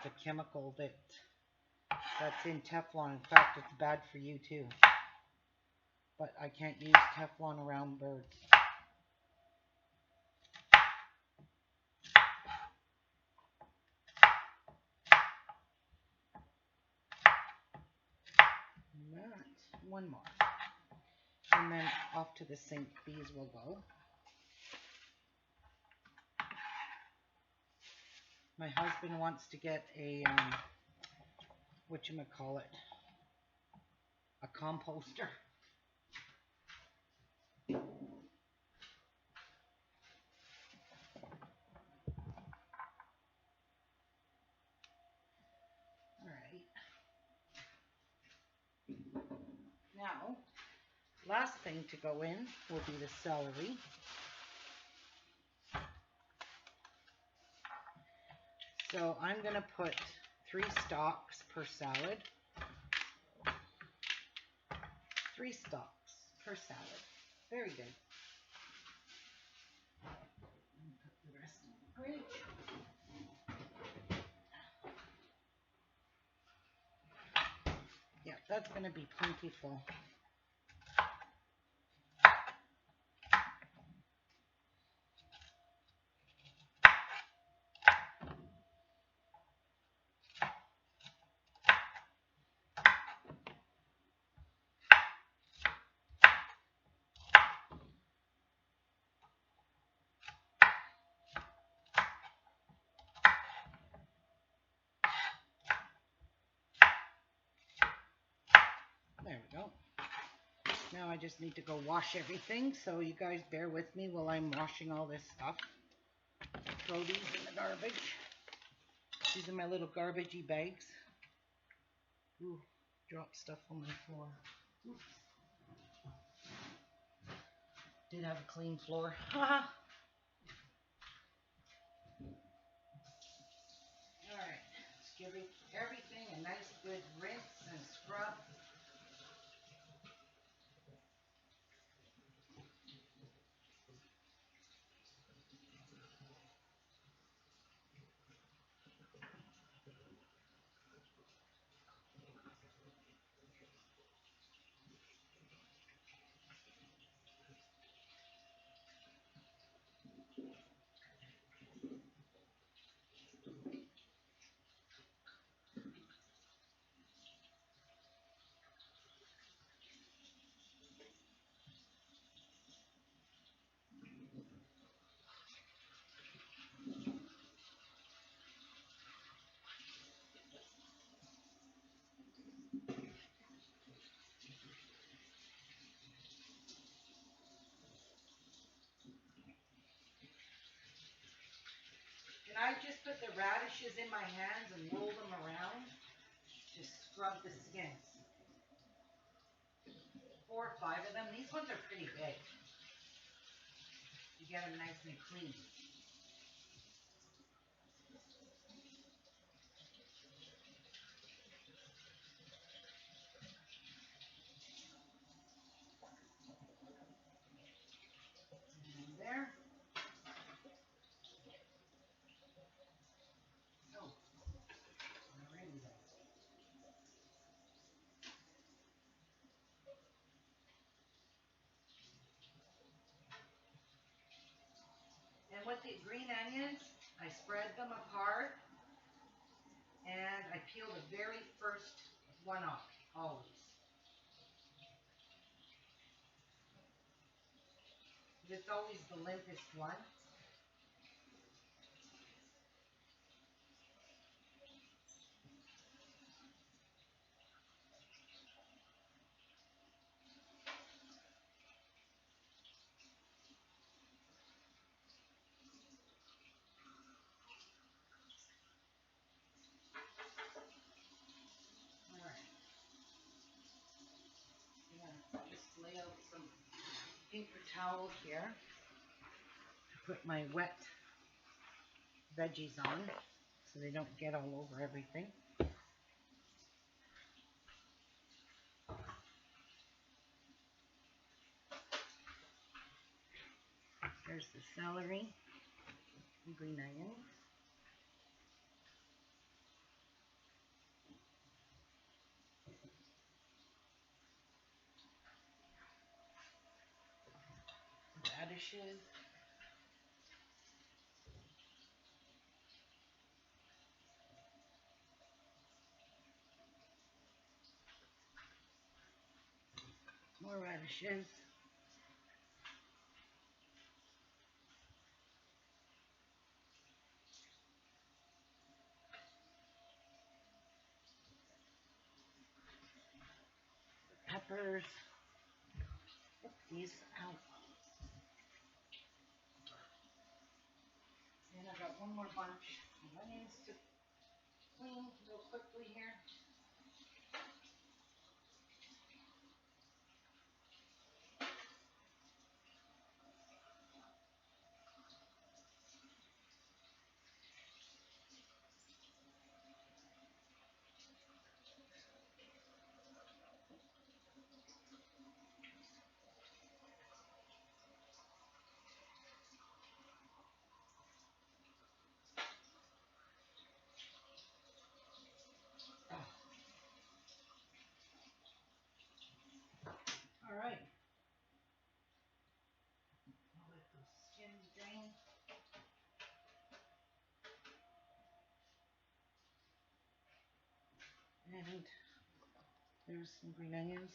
The chemical that's in Teflon. In fact, it's bad for you too. But I can't use Teflon around birds. That, one more. And then off to the sink these will go. My husband wants to get a, whatchamacallit, a composter. Alright. Now, last thing to go in will be the celery. So I'm going to put 3 stalks per salad. 3 stalks per salad. Very good. Put the rest in the fridge. Yeah, that's going to be plentiful. There we go. Now I just need to go wash everything, so you guys bear with me while I'm washing all this stuff. Throw these in the garbage. These are my little garbagey bags. Ooh, dropped stuff on my floor. Oops. Did have a clean floor. Haha. Alright, let's give everything a nice good rinse and scrub. And I just put the radishes in my hands and roll them around to scrub the skins. 4 or 5 of them. These ones are pretty big. You get them nice and clean. And there. Oh, alrighty then. And with the green onions, I spread them apart and I peel the very first one off, always. It's always the limpest one. Alright. I'm gonna just lay out some paper towel here to put my wet veggies on so they don't get all over everything. There's the celery and green onion. Radishes. More radishes. Peppers. Get these out. And I got one more bunch of onions to clean real quickly here. All right. I'll let those skins drain. And there's some green onions.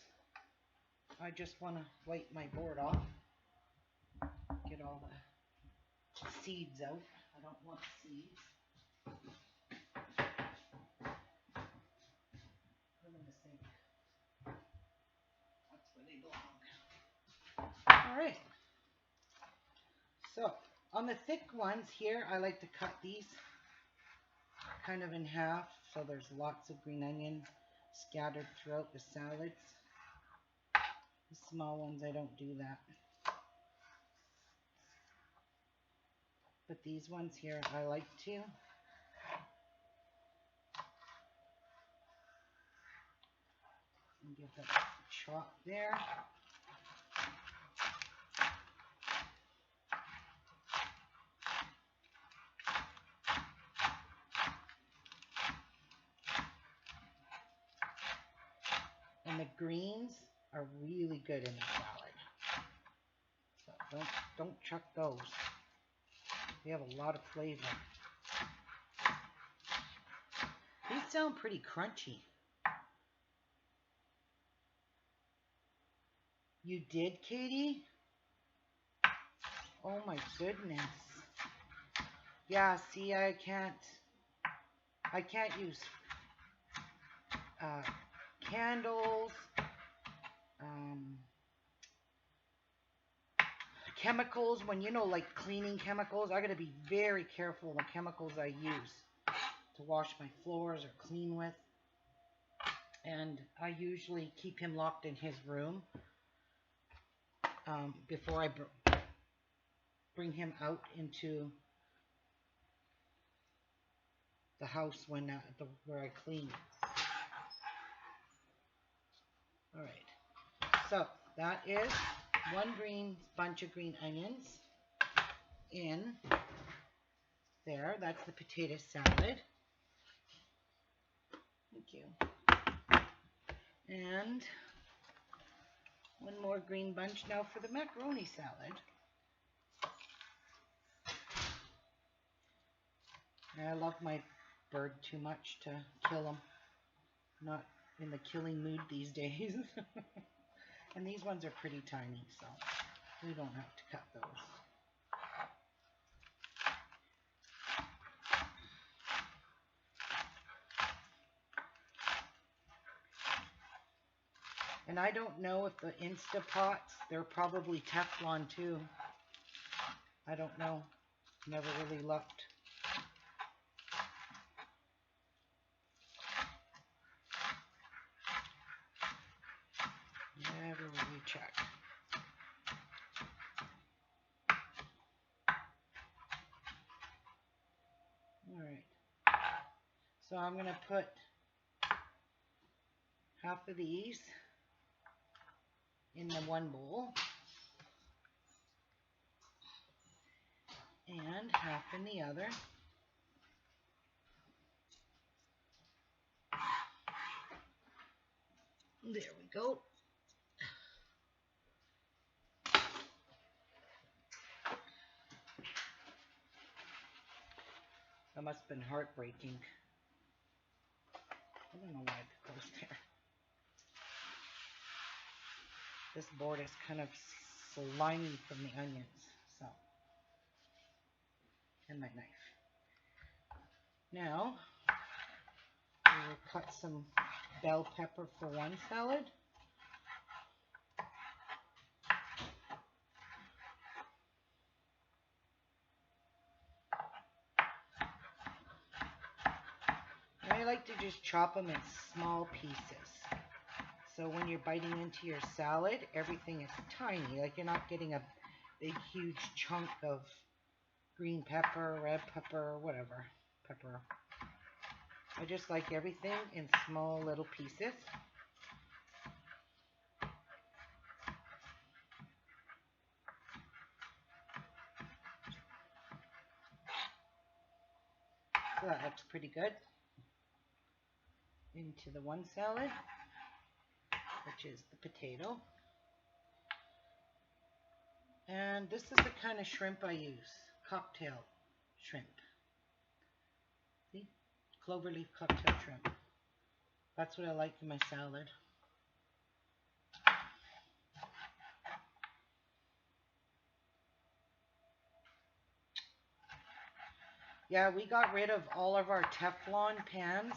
I just want to wipe my board off. Get all the seeds out. I don't want seeds. Put them in the sink. That's where they belong. All right. So on the thick ones here, I like to cut these kind of in half so there's lots of green onion scattered throughout the salads. The small ones, I don't do that. But these ones here, I like to. And give that chop there. And the greens are really good in the salad. So don't chuck those. They have a lot of flavor. These sound pretty crunchy. You did, Katie? Oh my goodness. Yeah, see, I can't use candles, chemicals, when like cleaning chemicals. I gotta be very careful the chemicals I use to wash my floors or clean with. And I usually keep him locked in his room before I bring him out into the house when where I clean. All right. So that is one bunch of green onions in there. That's the potato salad. Thank you. And one more green bunch now for the macaroni salad. I love my bird too much to kill him. Not in the killing mood these days. And these ones are pretty tiny, so we don't have to cut those. And I don't know if the Instapots, they're probably Teflon too. I don't know. Never really looked. Never really checked. Alright. So I'm going to put half of these in the one bowl. And half in the other. There we go. That must have been heartbreaking. I don't know why it goes there. This board is kind of slimy from the onions, so. And my knife. Now, we will cut some bell pepper for one salad. And I like to just chop them in small pieces. So when you're biting into your salad, everything is tiny. Like you're not getting a big, huge chunk of green pepper, red pepper, whatever pepper. I just like everything in small little pieces. So that looks pretty good. Into the one salad, which is the potato. And this is the kind of shrimp I use, cocktail shrimp. See? Cloverleaf cocktail shrimp. That's what I like in my salad. Yeah, we got rid of all of our Teflon pans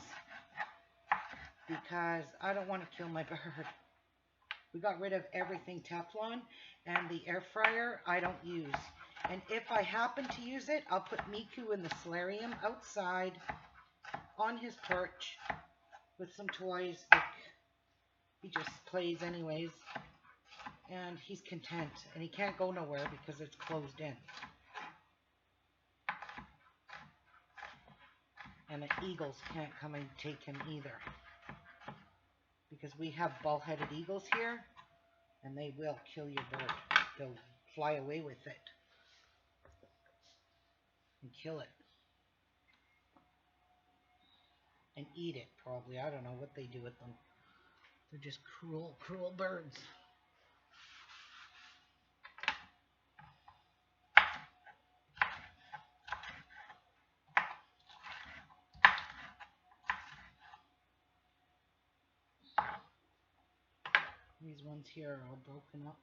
because I don't want to kill my bird. We got rid of everything Teflon, and the air fryer I don't use. And if I happen to use it, I'll put Miku in the solarium outside on his perch with some toys. Like, he just plays anyways, and he's content, and he can't go nowhere because it's closed in. And the eagles can't come and take him either, because we have ball-headed eagles here, and they will kill your bird. They'll fly away with it and kill it. And eat it, probably. I don't know what they do with them. They're just cruel, cruel birds. These ones here are all broken up.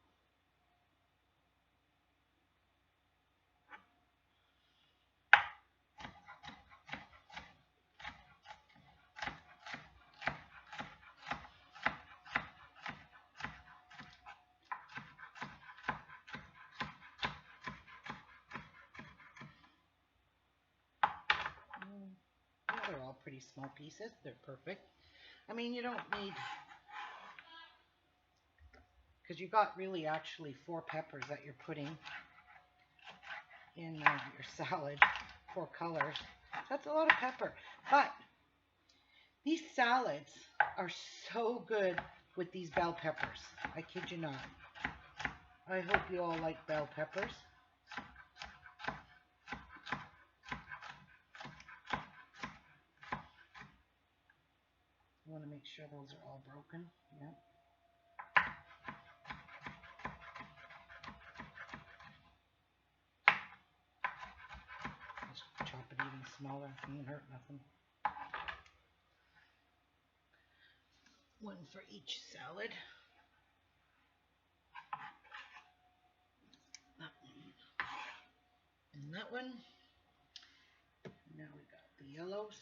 They're all pretty small pieces. They're perfect. I mean, you don't need because you got really actually 4 peppers that you're putting in your salad, 4 colors. That's a lot of pepper. But these salads are so good with these bell peppers. I kid you not. I hope you all like bell peppers. I want to make sure those are all broken. Yep. Just chop it even smaller. It won't hurt nothing. One for each salad. That one. And that one. Now we got the yellows.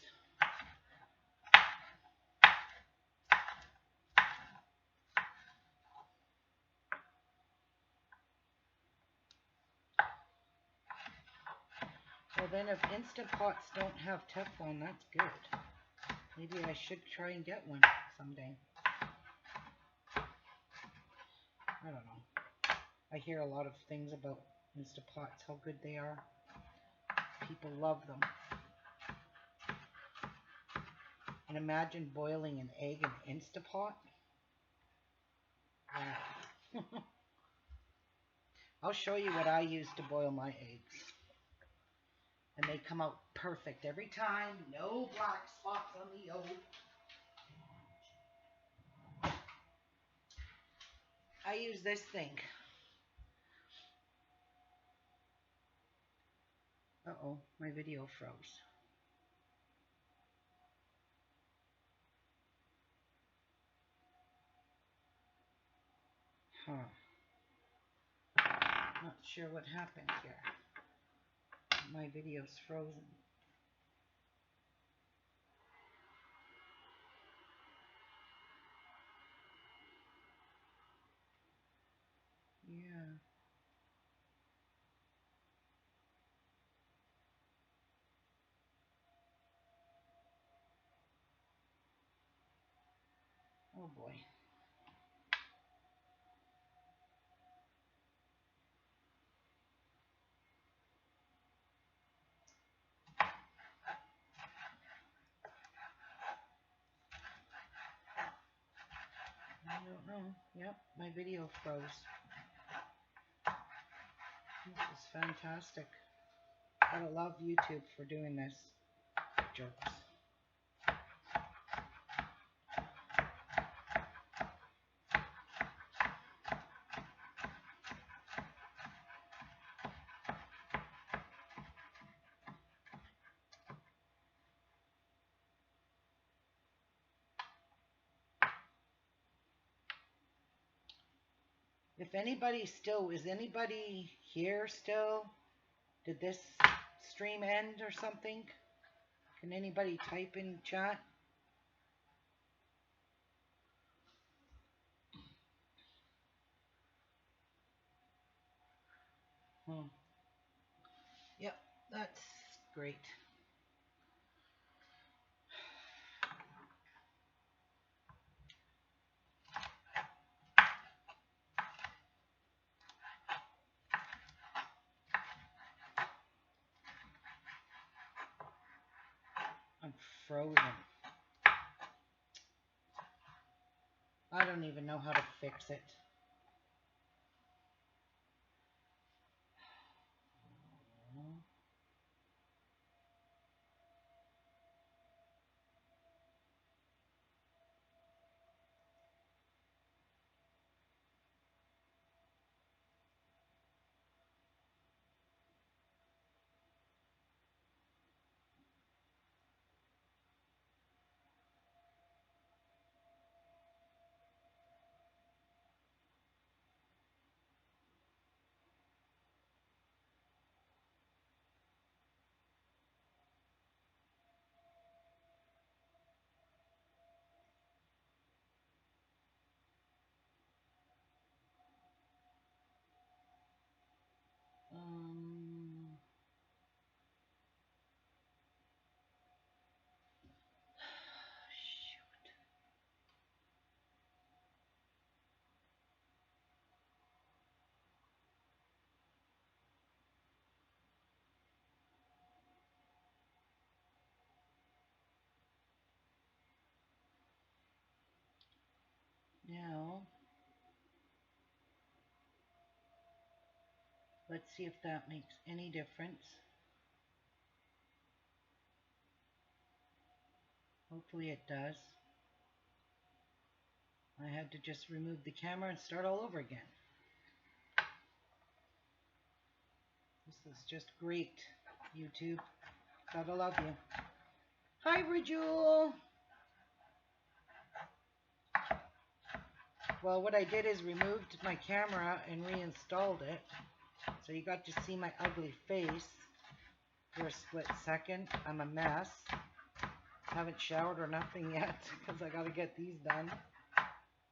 Well then if Instant Pots don't have Teflon, that's good. Maybe I should try and get one someday. I don't know. I hear a lot of things about Instant Pots, how good they are. People love them. And imagine boiling an egg in Instant Pot. Wow. I'll show you what I use to boil my eggs. And they come out perfect every time. No black spots on the yolk. I use this thing. Uh-oh, my video froze. Huh. Not sure what happened here. My video's frozen. Yeah. Oh boy. I don't know. Yep, my video froze. This is fantastic. Gotta love YouTube for doing this. Jerks. If anybody still, is anybody here still? Did this stream end or something? Can anybody type in chat? Yep, that's great. I'm frozen. I don't even know how to fix it. Let's see if that makes any difference. Hopefully it does. I had to just remove the camera and start all over again. This is just great, YouTube. Gotta love you. Hi, Rajul. Well, what I did is removed my camera and reinstalled it. So you got to see my ugly face for a split second. I'm a mess. Haven't showered or nothing yet because I gotta get these done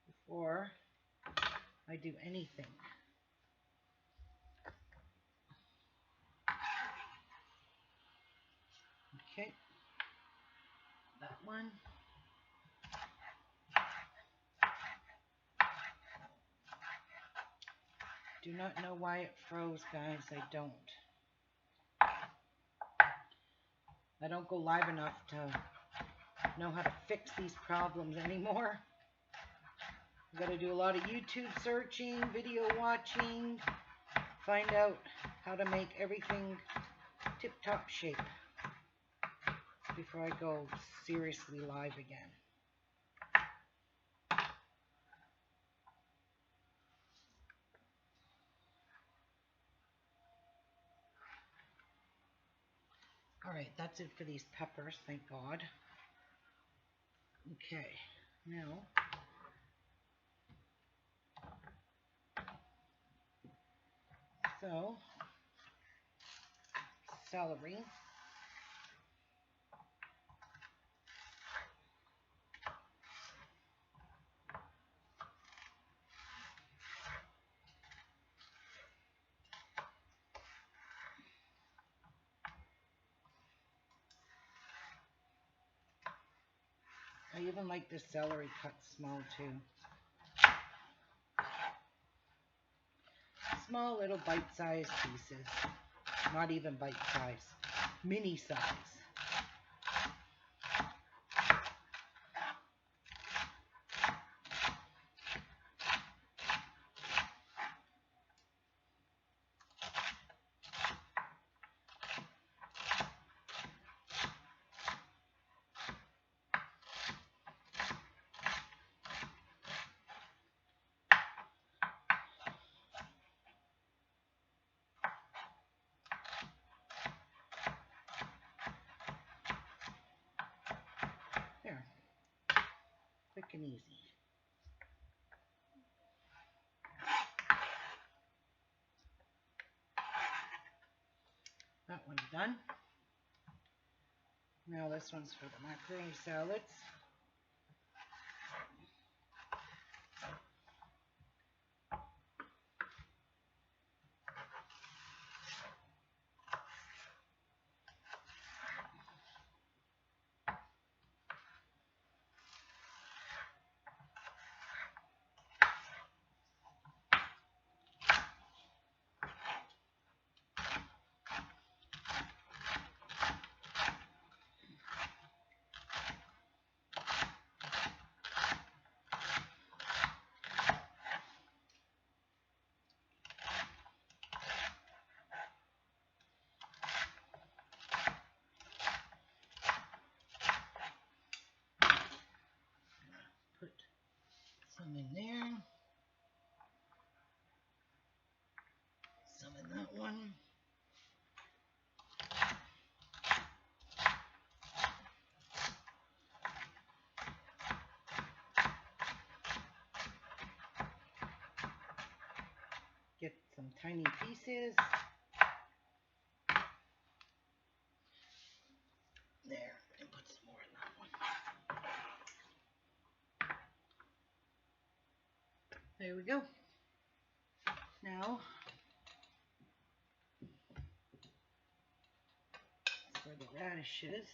before I do anything. Okay. That one. Do not know why it froze, guys. I don't. I don't go live enough to know how to fix these problems anymore. I've got to do a lot of YouTube searching, video watching, find out how to make everything tip-top shape before I go seriously live again. Alright, that's it for these peppers, thank God. Okay, now so celery. I even like the celery cut small too. Small little bite-sized pieces. Not even bite-sized. Mini size. There. Quick and easy. That one's done. Now this one's for the macaroni salads. Put some in there. Some in that one. Get some tiny pieces. There, and put some more in that one. There we go. Now, for the radishes.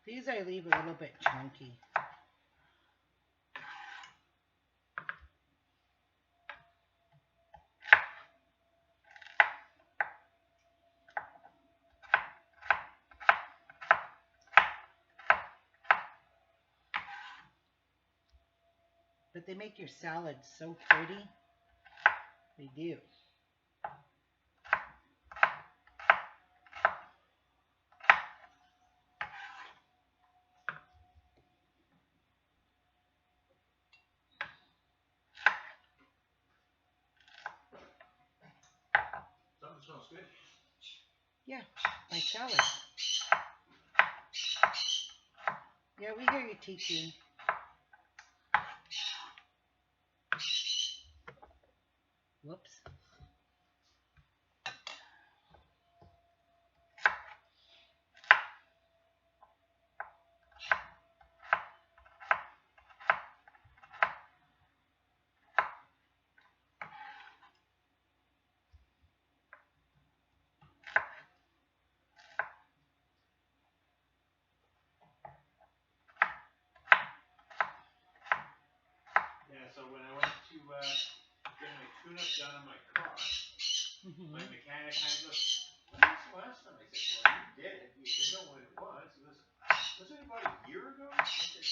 These I leave a little bit chunky. But they make your salads so pretty. They do. Something smells good. Yeah, my salad. Yeah, we hear you, Tiki. Whoops. Yeah, so when I went to get my tune-up done on my car, my mechanic kind of goes, "When was the last time?" I said, "Well, you did it." He said, "No, when it was." He goes, "Was it about a year ago?" I said,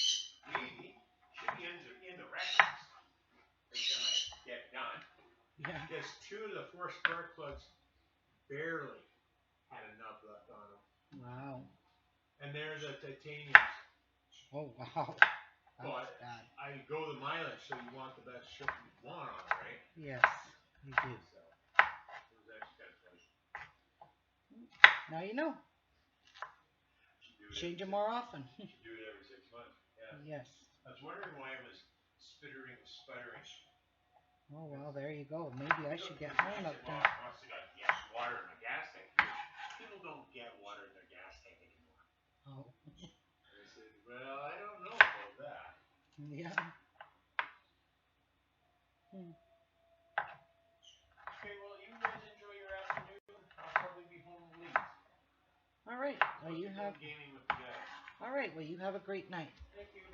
"Maybe. Should be in the records every time I get done." Yeah. Because 2 of the 4 spark plugs barely had a nub left on them. Wow. And they're the titaniums. Oh, wow. Well, That's bad. I go the mileage, so you want the best shit you want on it, right? Yes, you do. So, it was actually kind of funny. Now you know. Change them more often. Should do it every 6 months. Yeah. Yes. I was wondering why it was sputtering. Oh, well, there you go. Maybe I should get mine up then. Well, I must have got water in my gas tank. People don't get water in their gas tank anymore. Oh. I said, well, I don't know about that. Yeah. Okay, well, you guys enjoy your afternoon. I'll probably be home late. All right. Well, you have. Gaming with the guys. All right. Well, you have a great night. Thank you.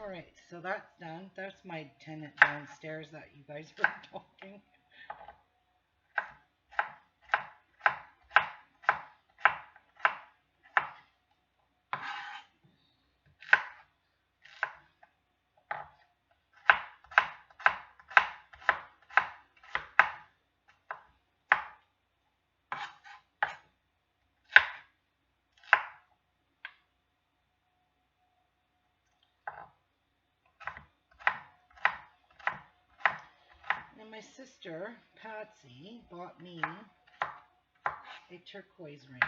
All right. So that's done. That's my tenant downstairs that you guys were talking. And my sister, Patsy, bought me a turquoise ring.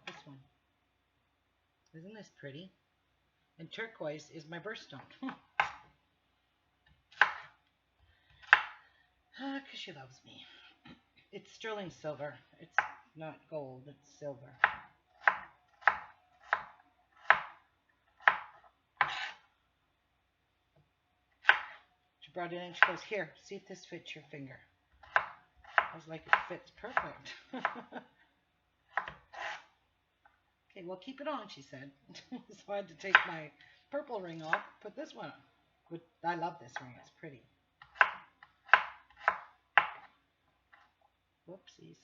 This one. Isn't this pretty? And turquoise is my birthstone. Because she loves me. It's sterling silver. It's not gold, it's silver. She brought it in. She goes, "Here, see if this fits your finger." I was like, "It fits perfect." Okay, well, keep it on, she said. So I had to take my purple ring off, put this one on. I love this ring. It's pretty. Whoopsies.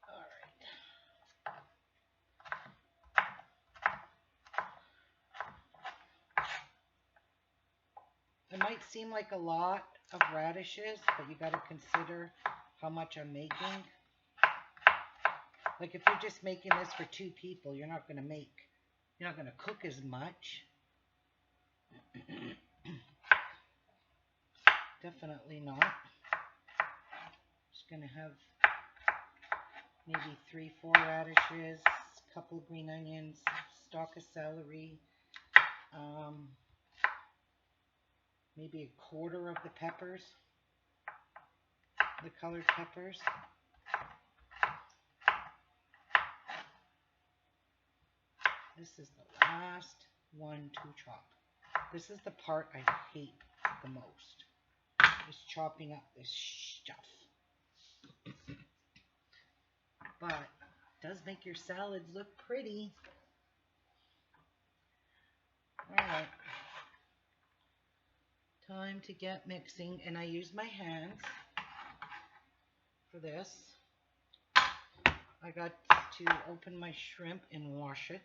All right. It might seem like a lot of radishes, but you got to consider how much I'm making. Like if you're just making this for 2 people, you're not going to cook as much. Definitely not. Just going to have maybe 3, 4 radishes, a couple of green onions, stalk of celery, maybe a quarter of the peppers, the colored peppers. This is the last one to chop. This is the part I hate the most. Is chopping up this stuff. But it does make your salads look pretty. Alright. Time to get mixing, and I use my hands for this. I got to open my shrimp and wash it.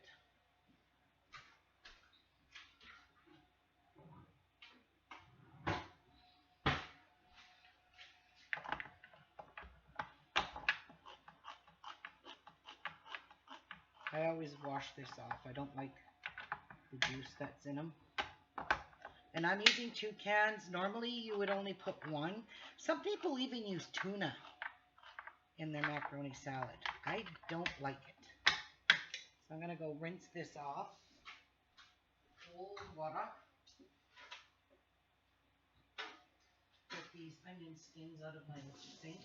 I always wash this off. I don't like the juice that's in them. And I'm using 2 cans. Normally you would only put 1. Some people even use tuna in their macaroni salad. I don't like it. So I'm going to go rinse this off. Cold water. Get these onion skins out of my sink.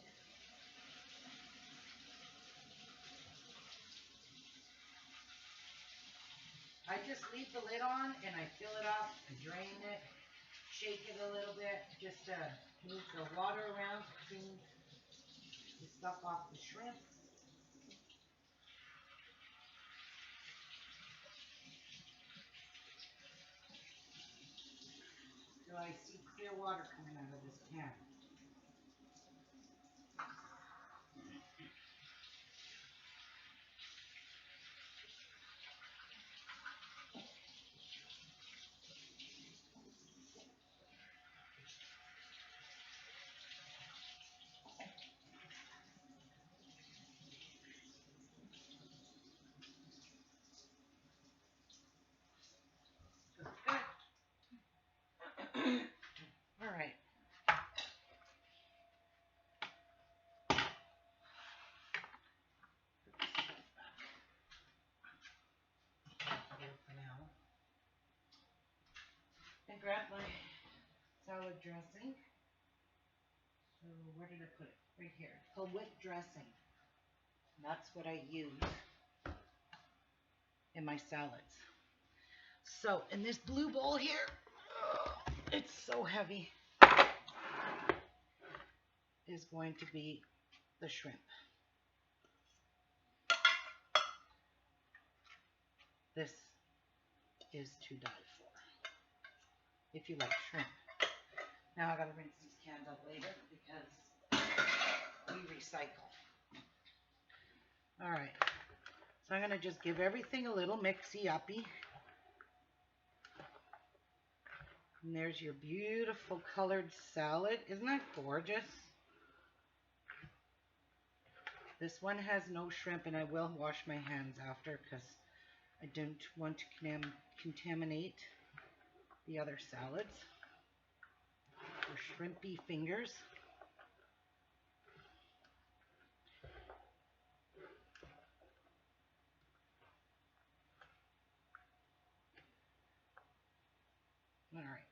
I just leave the lid on and I fill it up, I drain it, shake it a little bit, just to move the water around to clean the stuff off the shrimp. So I see clear water coming out of this can. All right. For now. And grab my salad dressing. So where did I put it? Right here. It's called whipped dressing. That's what I use in my salads. So in this blue bowl here, it's so heavy, is going to be the shrimp. This is to die for, if you like shrimp. Now I gotta rinse these cans out later because we recycle. Alright, so I'm gonna just give everything a little mixy-uppy. And there's your beautiful colored salad. Isn't that gorgeous? This one has no shrimp, and I will wash my hands after because I don't want to contaminate the other salads. For shrimpy fingers. Alright.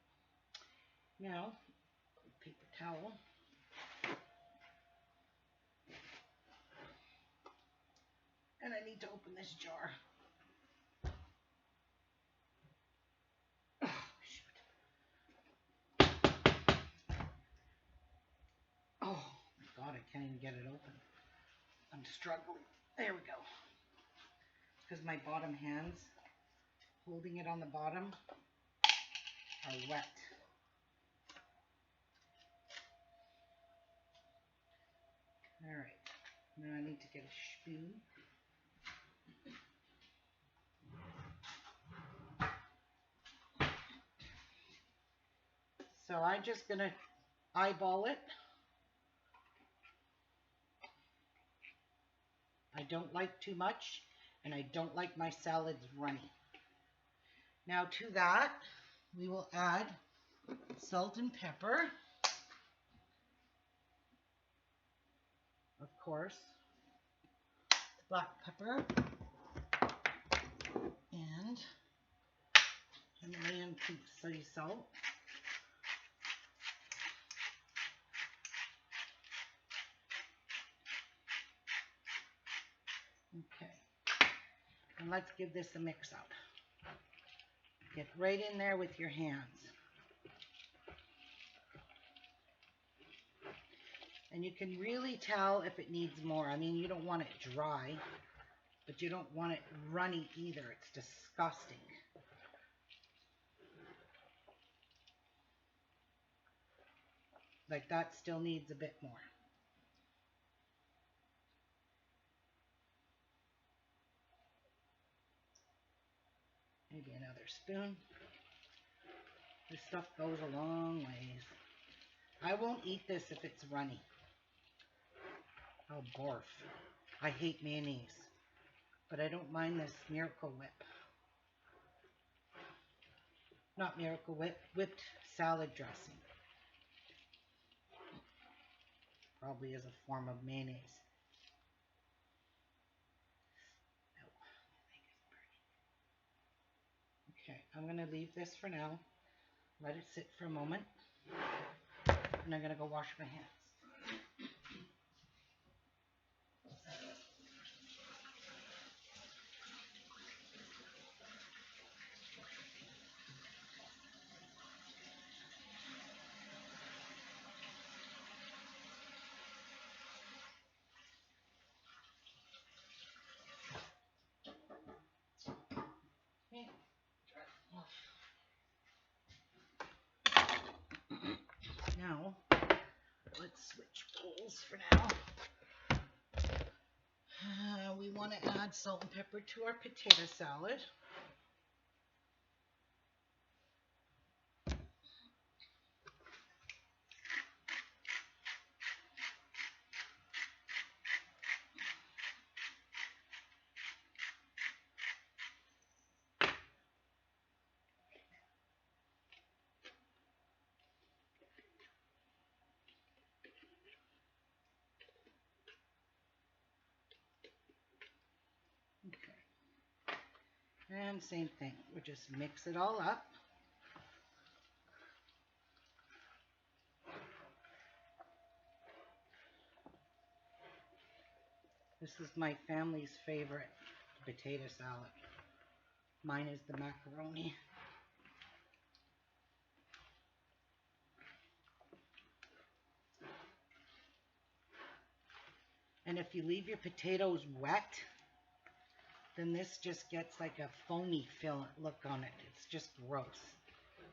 Now, paper towel. And I need to open this jar. Oh, shoot. Oh my God, I can't even get it open. I'm struggling. There we go. Because my bottom hands, holding it on the bottom, are wet. Alright. Now I need to get a spoon. So I'm just going to eyeball it. I don't like too much, and I don't like my salads runny. Now to that, we will add salt and pepper. Of course, black pepper and Himalayan pink sea salt. Okay, and let's give this a mix up. Get right in there with your hands. And you can really tell if it needs more. I mean, you don't want it dry, but you don't want it runny either. It's disgusting. Like that still needs a bit more. Maybe another spoon. This stuff goes a long ways. I won't eat this if it's runny. Oh, barf. I hate mayonnaise. But I don't mind this Miracle Whip. Not Miracle Whip, whipped salad dressing. Probably is a form of mayonnaise. Okay, I'm going to leave this for now. Let it sit for a moment. And I'm going to go wash my hands. Now, let's switch bowls for now. We want to add salt and pepper to our potato salad. Okay. And same thing. We just mix it all up. This is my family's favorite potato salad. Mine is the macaroni. And if you leave your potatoes wet, then this just gets like a foamy look on it. It's just gross.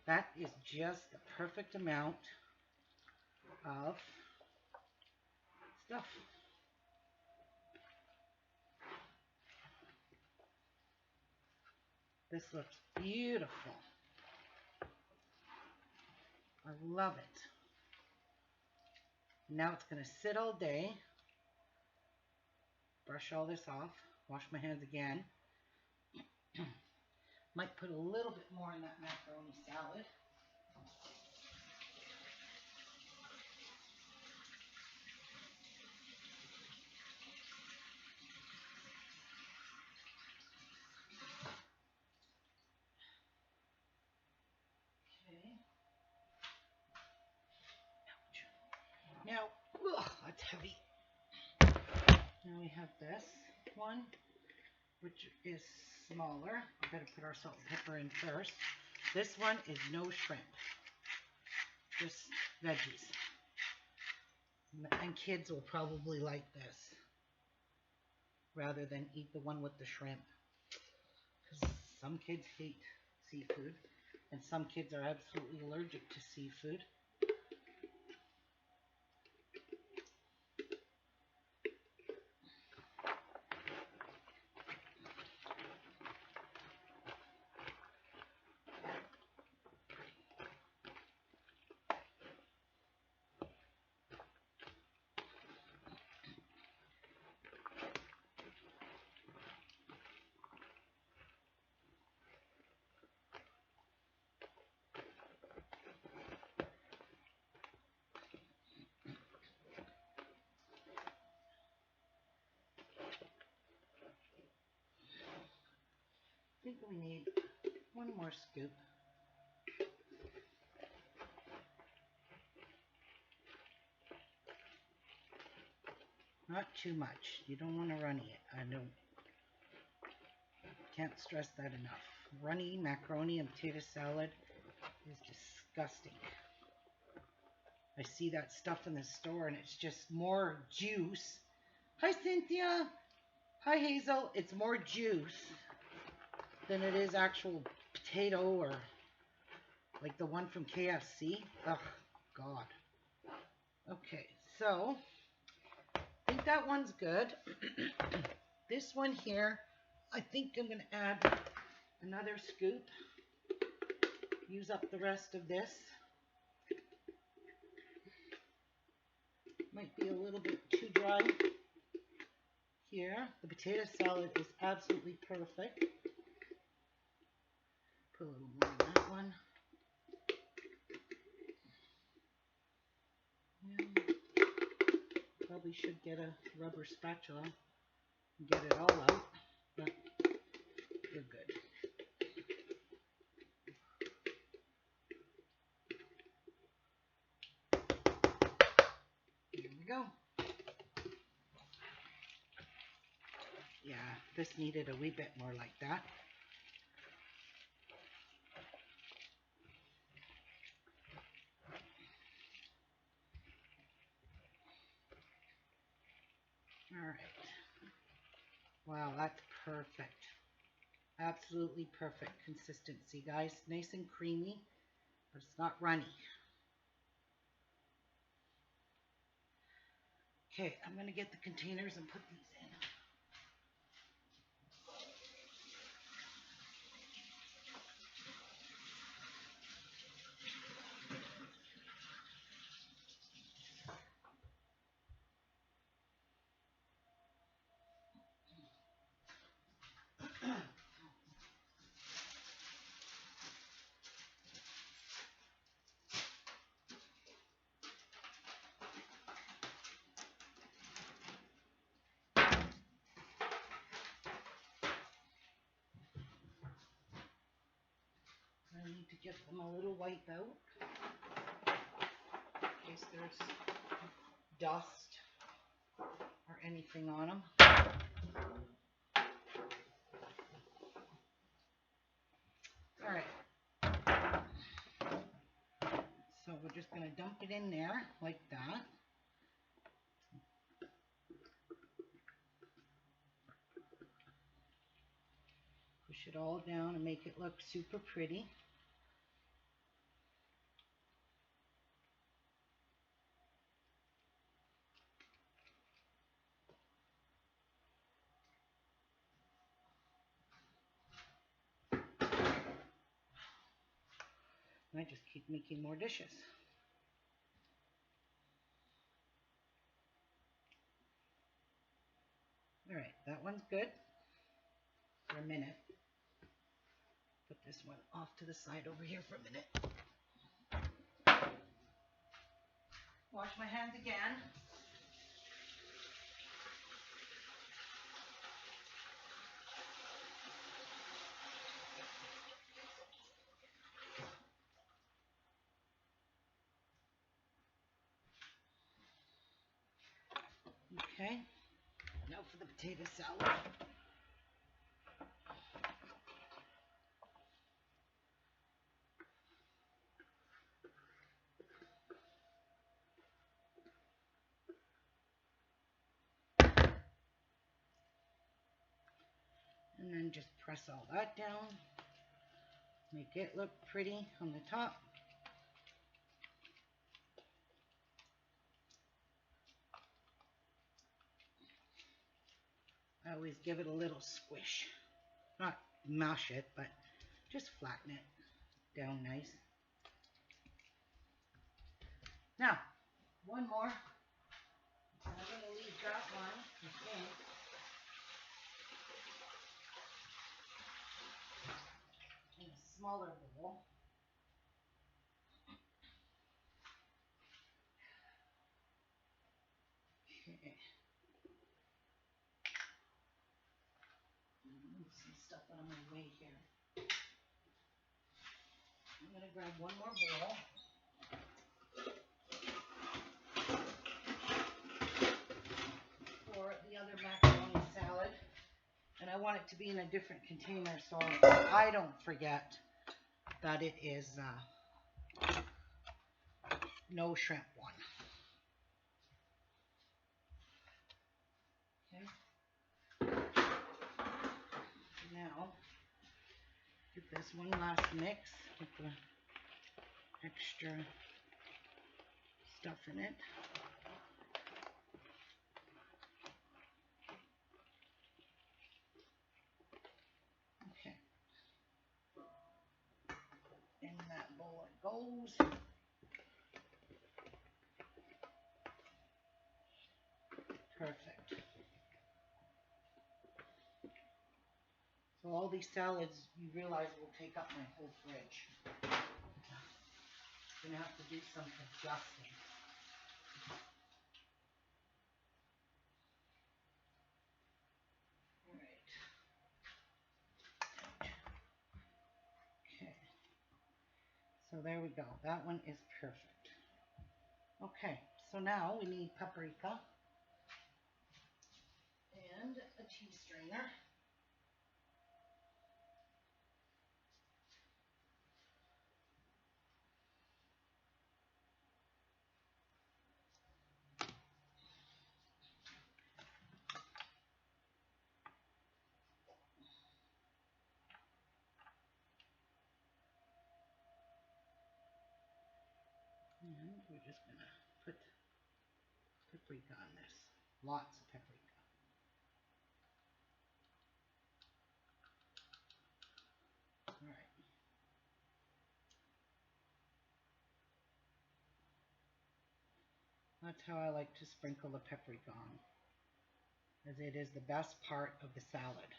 That is just the perfect amount of stuff. This looks beautiful. I love it. Now it's going to sit all day. Brush all this off. Wash my hands again. Might put a little bit more in that macaroni salad. Now, that's heavy. Now we have this one, which is smaller. We better put our salt and pepper in first. This one is no shrimp, just veggies. And kids will probably like this rather than eat the one with the shrimp. Because some kids hate seafood, and some kids are absolutely allergic to seafood. I think we need one more scoop. Not too much. You don't want to runny it. I can't stress that enough. runny macaroni and potato salad is disgusting. I see that stuff in the store and it's just more juice. Hi, Cynthia. Hi, Hazel. It's more juice than it is actual potato or like the one from KFC. Ugh, God. Okay, so I think that one's good. This one here, I think I'm going to add another scoop. Use up the rest of this. Might be a little bit too dry here. The potato salad is absolutely perfect. Put a little more in that one. Yeah. Probably should get a rubber spatula and get it all out, but we're good. Here we go. Yeah, this needed a wee bit more like that. All right. Wow, that's perfect. Absolutely perfect consistency, guys. Nice and creamy, but it's not runny. Okay, I'm going to get the containers and put these in. I need to get them a little wiped out in case there's dust or anything on them. All right. So we're just going to dump it in there like that. Push it all down and make it look super pretty. And I just keep making more dishes. All right, that one's good for a minute. Put this one off to the side over here for a minute. Wash my hands again. Okay, now for the potato salad. And then just press all that down. Make it look pretty on the top. I always give it a little squish. Not mash it, but just flatten it down nice. Now, one more. I'm going to leave that one, I think, in a smaller bowl. Okay. Move some stuff out of my way here. I'm going to grab one more bowl. For the other macaroni salad. And And I want it to be in a different container so I don't forget that it is no shrimp one. Okay. Now, get this one last mix with the extra stuff in it. Okay. In that bowl it goes. Perfect. So all these salads, you realize, will take up my whole fridge. I'm gonna have to do some adjusting. All right. Okay. So there we go. That one is perfect. Okay. So now we need paprika and a tea strainer. And we're just going to put paprika on this. Lots of paprika. All right. That's how I like to sprinkle the paprika on, as it is the best part of the salad.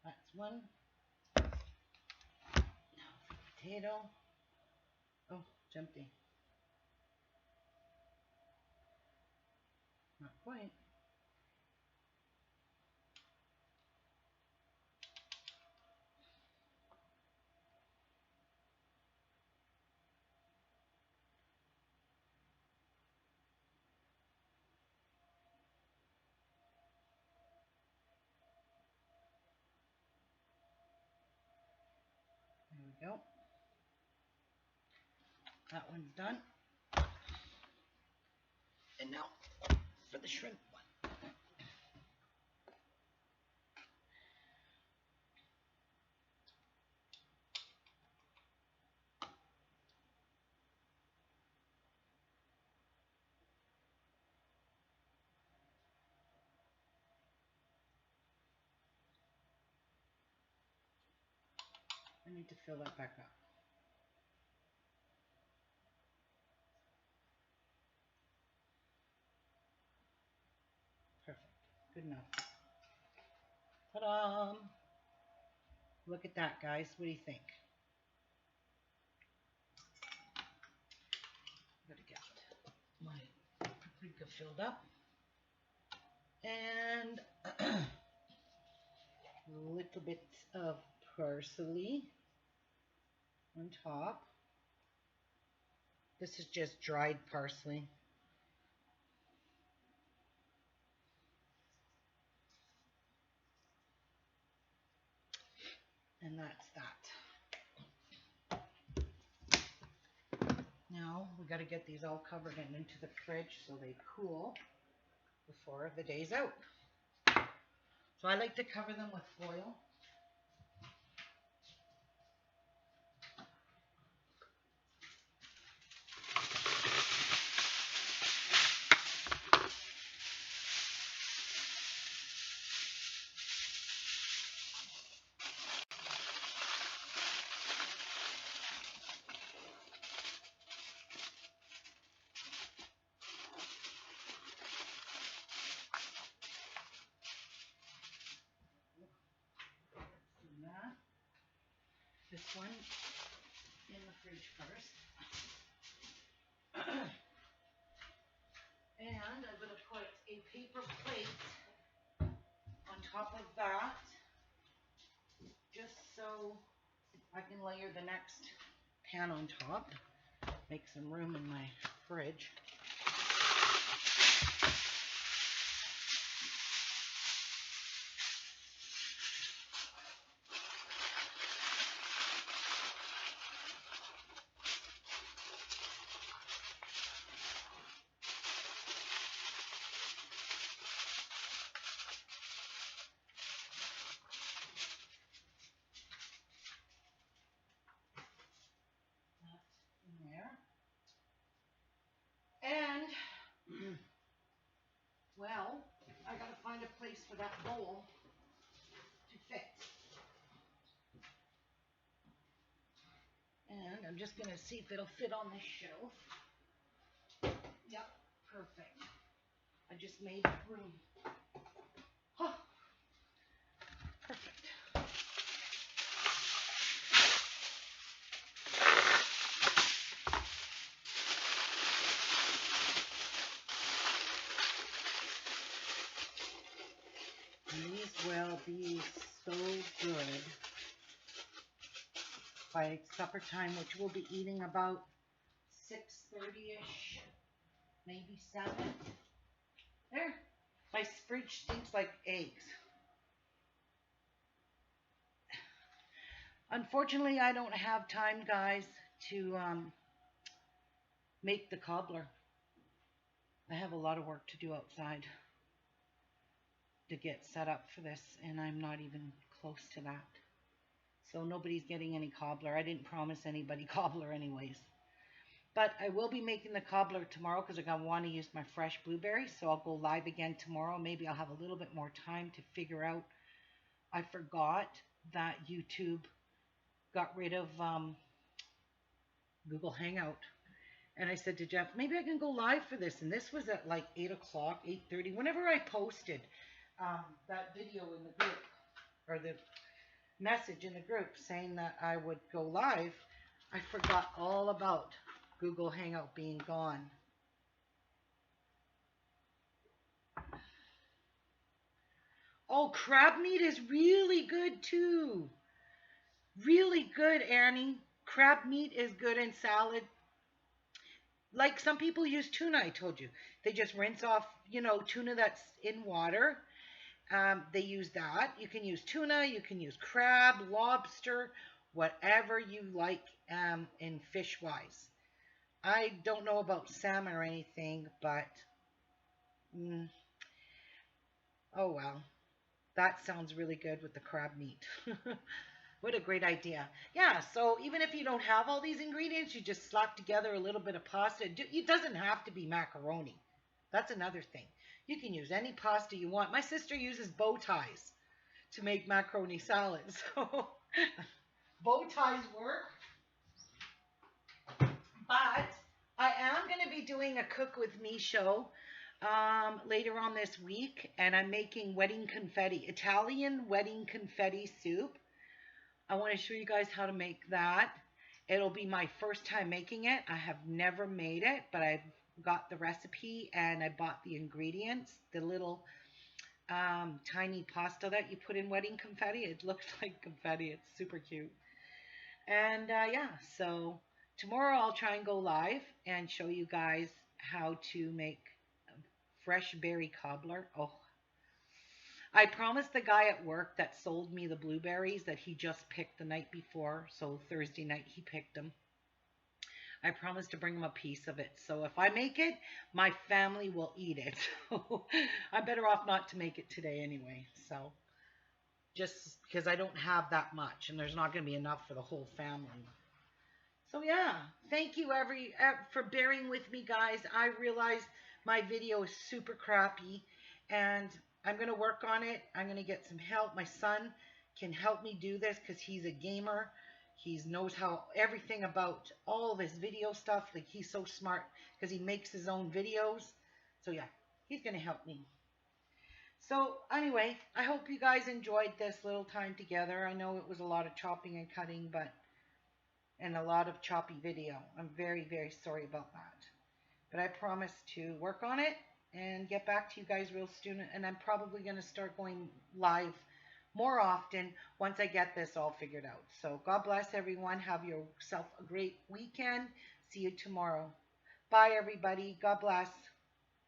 That's one. Now for the potato. Oh, jumped in. Not quite. There we go. That one's done. And now for the shrimp one. I need to fill that back up. Perfect. Good enough. Ta-da! Look at that, guys. What do you think? Gotta get my paprika filled up. And a little bit of parsley on top. This is just dried parsley. And that's that. Now we got to get these all covered and into the fridge so they cool before the day's out. So I like to cover them with foil. This one in the fridge first. And I'm going to put a paper plate on top of that, just so I can layer the next pan on top. Make some room in my fridge. In there. And, well, I gotta find a place for that bowl to fit. And I'm just gonna see if it'll fit on this shelf. Yep, perfect. I just made room. Oh, perfect. These will be so good by supper time, which we'll be eating about 6:30ish, maybe 7. There. My fridge stinks like eggs. Unfortunately, I don't have time, guys, to make the cobbler. I have a lot of work to do outside to get set up for this, and I'm not even close to that. So nobody's getting any cobbler. I didn't promise anybody cobbler anyways. But I will be making the cobbler tomorrow because I'm going to want to use my fresh blueberries. So I'll go live again tomorrow. Maybe I'll have a little bit more time to figure out. I forgot that YouTube got rid of Google Hangout. And I said to Jeff, maybe I can go live for this. And this was at like 8 o'clock, 8:30. Whenever I posted that video in the group, or the message in the group saying that I would go live, I forgot all about Google Hangout being gone. Oh, crab meat is really good too. Really good, Annie. Crab meat is good in salad. Like some people use tuna, I told you. They just rinse off, tuna that's in water. They use that. You can use tuna, you can use crab, lobster, whatever you like in fish-wise. I don't know about salmon or anything, but oh well. That sounds really good with the crab meat. What a great idea. Yeah, so even if you don't have all these ingredients, you just slap together a little bit of pasta. It doesn't have to be macaroni. That's another thing. You can use any pasta you want. My sister uses bow ties to make macaroni salad. So bow ties work. But I am going to be doing a Cook With Me show later on this week. And I'm making wedding confetti, Italian wedding confetti soup. I want to show you guys how to make that. It'll be my first time making it. I have never made it, but I've got the recipe and I bought the ingredients. The little tiny pasta that you put in wedding confetti. It looks like confetti. It's super cute. And yeah, so tomorrow I'll try and go live and show you guys how to make fresh berry cobbler. Oh, I promised the guy at work that sold me the blueberries that he just picked the night before. So Thursday night he picked them. I promised to bring him a piece of it. So if I make it, my family will eat it. So I'm better off not to make it today anyway. So just because I don't have that much and there's not going to be enough for the whole family. So yeah, thank you for bearing with me, guys. I realize my video is super crappy and I'm going to work on it. I'm going to get some help. My son can help me do this because he's a gamer. He knows everything about all this video stuff. Like, he's so smart because he makes his own videos. So yeah, he's going to help me. So anyway, I hope you guys enjoyed this little time together. I know it was a lot of chopping and cutting, and a lot of choppy video. I'm very, very sorry about that. But I promise to work on it and get back to you guys real soon. And I'm probably going to start going live more often once I get this all figured out. So God bless everyone. Have yourself a great weekend. See you tomorrow. Bye, everybody. God bless.